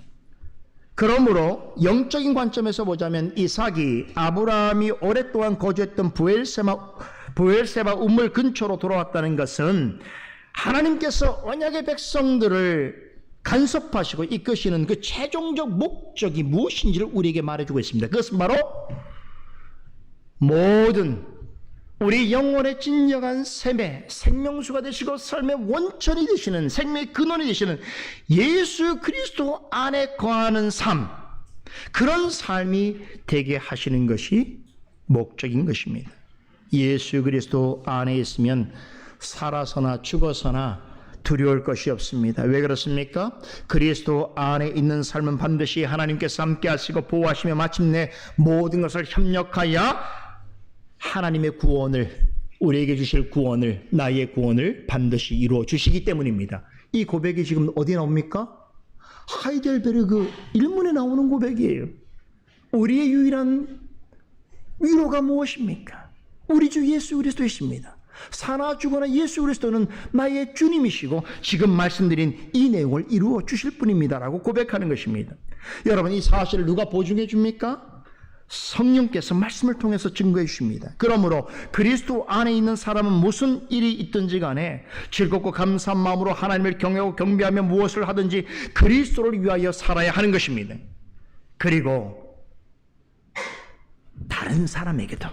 그러므로 영적인 관점에서 보자면 이삭이 아브라함이 오랫동안 거주했던 부엘세바 우물 근처로 돌아왔다는 것은 하나님께서 언약의 백성들을 간섭하시고 이끄시는 그 최종적 목적이 무엇인지를 우리에게 말해주고 있습니다. 그것은 바로 모든 우리 영혼의 진정한 샘의 생명수가 되시고 삶의 원천이 되시는, 생명의 근원이 되시는 예수 그리스도 안에 거하는 삶, 그런 삶이 되게 하시는 것이 목적인 것입니다. 예수 그리스도 안에 있으면 살아서나 죽어서나 두려울 것이 없습니다. 왜 그렇습니까? 그리스도 안에 있는 삶은 반드시 하나님께서 함께 하시고 보호하시며 마침내 모든 것을 협력하여 하나님의 구원을, 우리에게 주실 구원을, 나의 구원을 반드시 이루어 주시기 때문입니다. 이 고백이 지금 어디에 나옵니까? 하이델베르그 일문에 나오는 고백이에요. 우리의 유일한 위로가 무엇입니까? 우리 주 예수 그리스도이십니다. 사나 죽거나 예수 그리스도는 나의 주님이시고 지금 말씀드린 이 내용을 이루어 주실 분입니다라고 고백하는 것입니다. 여러분, 이 사실을 누가 보증해 줍니까? 성령께서 말씀을 통해서 증거해 주십니다. 그러므로 그리스도 안에 있는 사람은 무슨 일이 있든지 간에 즐겁고 감사한 마음으로 하나님을 경외하고 경배하며 무엇을 하든지 그리스도를 위하여 살아야 하는 것입니다. 그리고 다른 사람에게도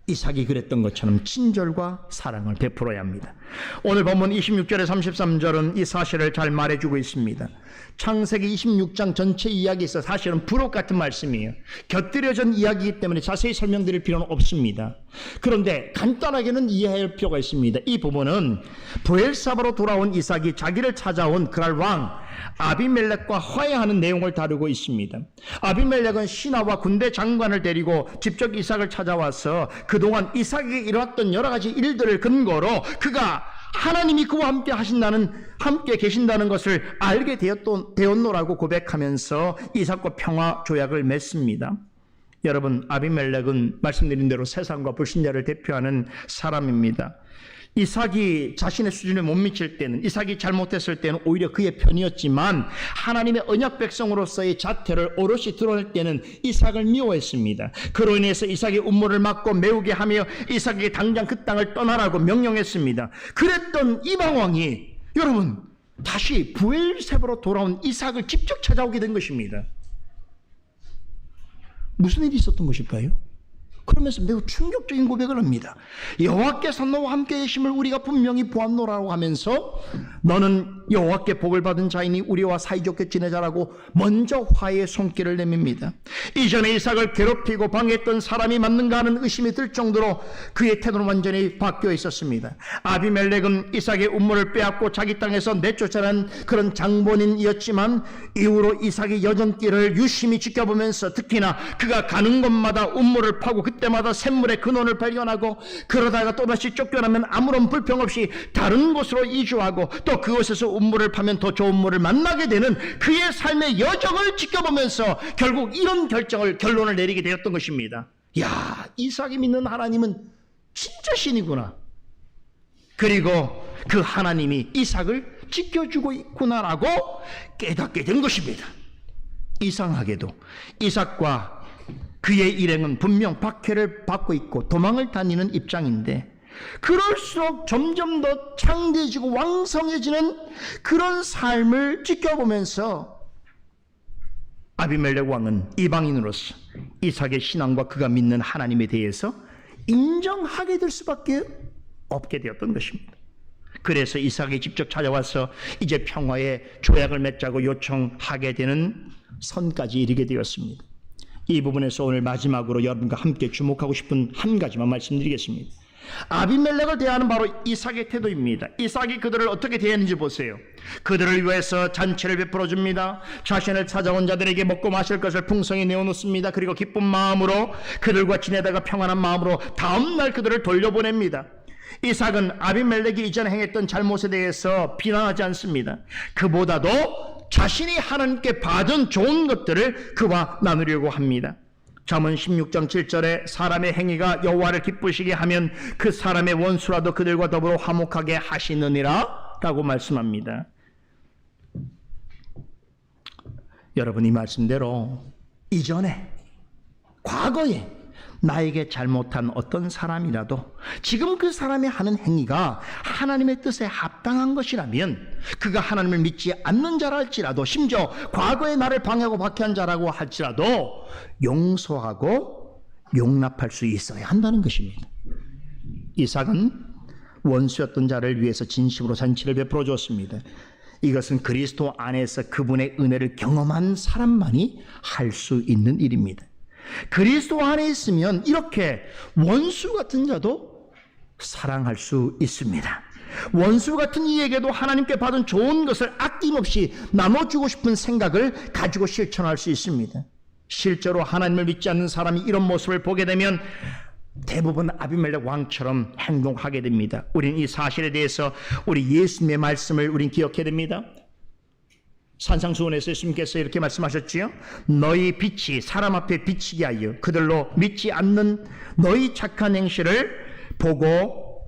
이삭이 그랬던 것처럼 친절과 사랑을 베풀어야 합니다. 오늘 본문 26절에 33절은 이 사실을 잘 말해주고 있습니다. 창세기 26장 전체 이야기에서 사실은 부록 같은 말씀이에요. 곁들여진 이야기이기 때문에 자세히 설명드릴 필요는 없습니다. 그런데 간단하게는 이해할 필요가 있습니다. 이 부분은 부엘사바로 돌아온 이삭이 자기를 찾아온 그랄 왕 아비멜렉과 화해하는 내용을 다루고 있습니다. 아비멜렉은 신하와 군대 장관을 데리고 직접 이삭을 찾아와서 그동안 이삭에게 일어났던 여러 가지 일들을 근거로 그가 하나님이 그와 함께 계신다는 것을 알게 되었노라고 고백하면서 이삭과 평화 조약을 맺습니다. 여러분, 아비멜렉은 말씀드린 대로 세상과 불신자를 대표하는 사람입니다. 이삭이 자신의 수준에 못 미칠 때는, 이삭이 잘못했을 때는 오히려 그의 편이었지만 하나님의 언약 백성으로서의 자태를 오롯이 드러낼 때는 이삭을 미워했습니다. 그로 인해서 이삭의 음모를 막고 메우게 하며 이삭에게 당장 그 땅을 떠나라고 명령했습니다. 그랬던 이방왕이 여러분 다시 부엘세바로 돌아온 이삭을 직접 찾아오게 된 것입니다. 무슨 일이 있었던 것일까요? 그러면서 매우 충격적인 고백을 합니다. 여호와께서 너와 함께 계심을 우리가 분명히 보았노라고 하면서 너는 여호와께 복을 받은 자이니 우리와 사이좋게 지내자라고 먼저 화해의 손길을 내밉니다. 이전에 이삭을 괴롭히고 방해했던 사람이 맞는가 하는 의심이 들 정도로 그의 태도는 완전히 바뀌어 있었습니다. 아비멜렉은 이삭의 음모를 빼앗고 자기 땅에서 내쫓아낸 그런 장본인이었지만 이후로 이삭의 여정길을 유심히 지켜보면서 특히나 그가 가는 곳마다 음모를 파고 그때마다 샘물의 근원을 발견하고 그러다가 또다시 쫓겨나면 아무런 불평 없이 다른 곳으로 이주하고 또 그곳에서 음모를 파면 더 좋은 물을 만나게 되는 그의 삶의 여정을 지켜보면서 결국 이런 결론을 내리게 되었던 것입니다. 야, 이삭이 믿는 하나님은 진짜 신이구나. 그리고 그 하나님이 이삭을 지켜주고 있구나라고 깨닫게 된 것입니다. 이상하게도 이삭과 그의 일행은 분명 박해를 받고 있고 도망을 다니는 입장인데 그럴수록 점점 더 창대해지고 왕성해지는 그런 삶을 지켜보면서 아비멜렉 왕은 이방인으로서 이삭의 신앙과 그가 믿는 하나님에 대해서 인정하게 될 수밖에 없게 되었던 것입니다. 그래서 이삭이 직접 찾아와서 이제 평화의 조약을 맺자고 요청하게 되는 선까지 이르게 되었습니다. 이 부분에서 오늘 마지막으로 여러분과 함께 주목하고 싶은 한 가지만 말씀드리겠습니다. 아비멜렉을 대하는 바로 이삭의 태도입니다. 이삭이 그들을 어떻게 대했는지 보세요. 그들을 위해서 잔치를 베풀어 줍니다. 자신을 찾아온 자들에게 먹고 마실 것을 풍성히 내어놓습니다. 그리고 기쁜 마음으로 그들과 지내다가 평안한 마음으로 다음날 그들을 돌려보냅니다. 이삭은 아비멜렉이 이전에 행했던 잘못에 대해서 비난하지 않습니다. 그보다도 자신이 하나님께 받은 좋은 것들을 그와 나누려고 합니다. 잠언 16장 7절에 사람의 행위가 여호와를 기쁘시게 하면 그 사람의 원수라도 그들과 더불어 화목하게 하시느니라 라고 말씀합니다. 여러분, 이 말씀대로 이전에, 과거에 나에게 잘못한 어떤 사람이라도 지금 그 사람이 하는 행위가 하나님의 뜻에 합당한 것이라면, 그가 하나님을 믿지 않는 자라 할지라도, 심지어 과거에 나를 방해하고 박해한 자라고 할지라도 용서하고 용납할 수 있어야 한다는 것입니다. 이삭은 원수였던 자를 위해서 진심으로 잔치를 베풀어 주었습니다. 이것은 그리스도 안에서 그분의 은혜를 경험한 사람만이 할 수 있는 일입니다. 그리스도 안에 있으면 이렇게 원수 같은 자도 사랑할 수 있습니다. 원수 같은 이에게도 하나님께 받은 좋은 것을 아낌없이 나눠주고 싶은 생각을 가지고 실천할 수 있습니다. 실제로 하나님을 믿지 않는 사람이 이런 모습을 보게 되면 대부분 아비멜렉 왕처럼 행동하게 됩니다. 우리는 이 사실에 대해서 우리 예수님의 말씀을 우린 기억해야 됩니다. 산상수훈에서 예수님께서 이렇게 말씀하셨지요. 너희 빛이 사람 앞에 비치게 하여 그들로 믿지 않는 너희 착한 행실을 보고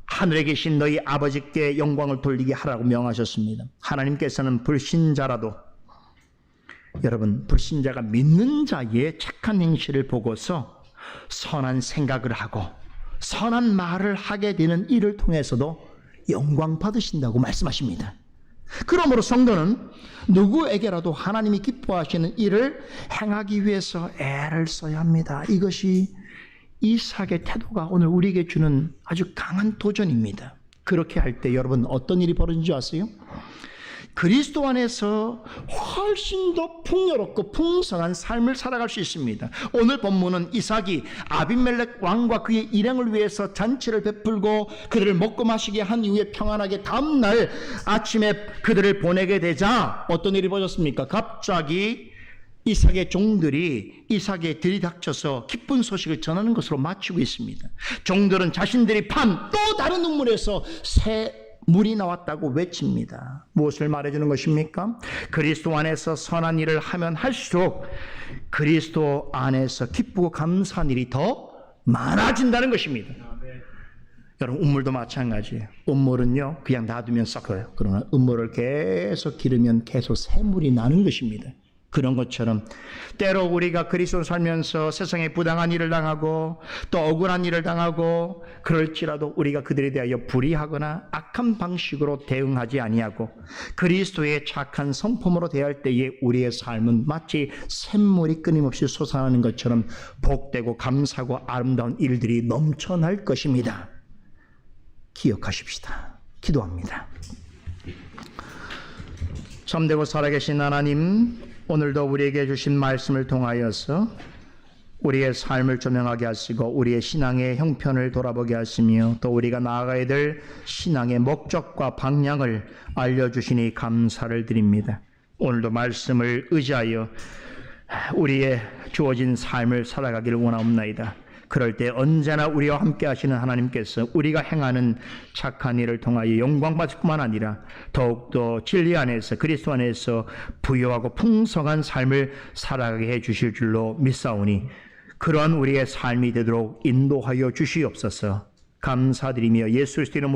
하늘에 계신 너희 아버지께 영광을 돌리게 하라고 명하셨습니다. 하나님께서는 불신자라도, 여러분, 불신자가 믿는 자의 착한 행실을 보고서 선한 생각을 하고 선한 말을 하게 되는 일을 통해서도 영광 받으신다고 말씀하십니다. 그러므로 성도는 누구에게라도 하나님이 기뻐하시는 일을 행하기 위해서 애를 써야 합니다. 이것이 이삭의 태도가 오늘 우리에게 주는 아주 강한 도전입니다. 그렇게 할 때 여러분 어떤 일이 벌어진지 아세요? 그리스도 안에서 훨씬 더 풍요롭고 풍성한 삶을 살아갈 수 있습니다. 오늘 본문은 이삭이 아비멜렉 왕과 그의 일행을 위해서 잔치를 베풀고 그들을 먹고 마시게 한 이후에 평안하게 다음날 아침에 그들을 보내게 되자 어떤 일이 벌어졌습니까? 갑자기 이삭의 종들이 이삭에 들이닥쳐서 기쁜 소식을 전하는 것으로 마치고 있습니다. 종들은 자신들이 판 또 다른 우물에서 새 물이 나왔다고 외칩니다. 무엇을 말해주는 것입니까? 그리스도 안에서 선한 일을 하면 할수록 그리스도 안에서 기쁘고 감사한 일이 더 많아진다는 것입니다. 여러분, 음물도 마찬가지예요. 음물은요 그냥 놔두면 썩어요. 그러나 음물을 계속 기르면 계속 샘물이 나는 것입니다. 그런 것처럼 때로 우리가 그리스도를 살면서 세상에 부당한 일을 당하고 또 억울한 일을 당하고 그럴지라도 우리가 그들에 대하여 불의하거나 악한 방식으로 대응하지 아니하고 그리스도의 착한 성품으로 대할 때에 우리의 삶은 마치 샘물이 끊임없이 솟아나는 것처럼 복되고 감사하고 아름다운 일들이 넘쳐날 것입니다. 기억하십시다. 기도합니다. 참되고 살아계신 하나님, 오늘도 우리에게 주신 말씀을 통하여서 우리의 삶을 조명하게 하시고 우리의 신앙의 형편을 돌아보게 하시며 또 우리가 나아가야 될 신앙의 목적과 방향을 알려주시니 감사를 드립니다. 오늘도 말씀을 의지하여 우리의 주어진 삶을 살아가기를 원하옵나이다. 그럴 때 언제나 우리와 함께 하시는 하나님께서 우리가 행하는 착한 일을 통하여 영광받을 뿐만 아니라 더욱더 진리 안에서 그리스도 안에서 부유하고 풍성한 삶을 살아가게 해 주실 줄로 믿사오니 그러한 우리의 삶이 되도록 인도하여 주시옵소서. 감사드리며 예수 그리스도 이름으로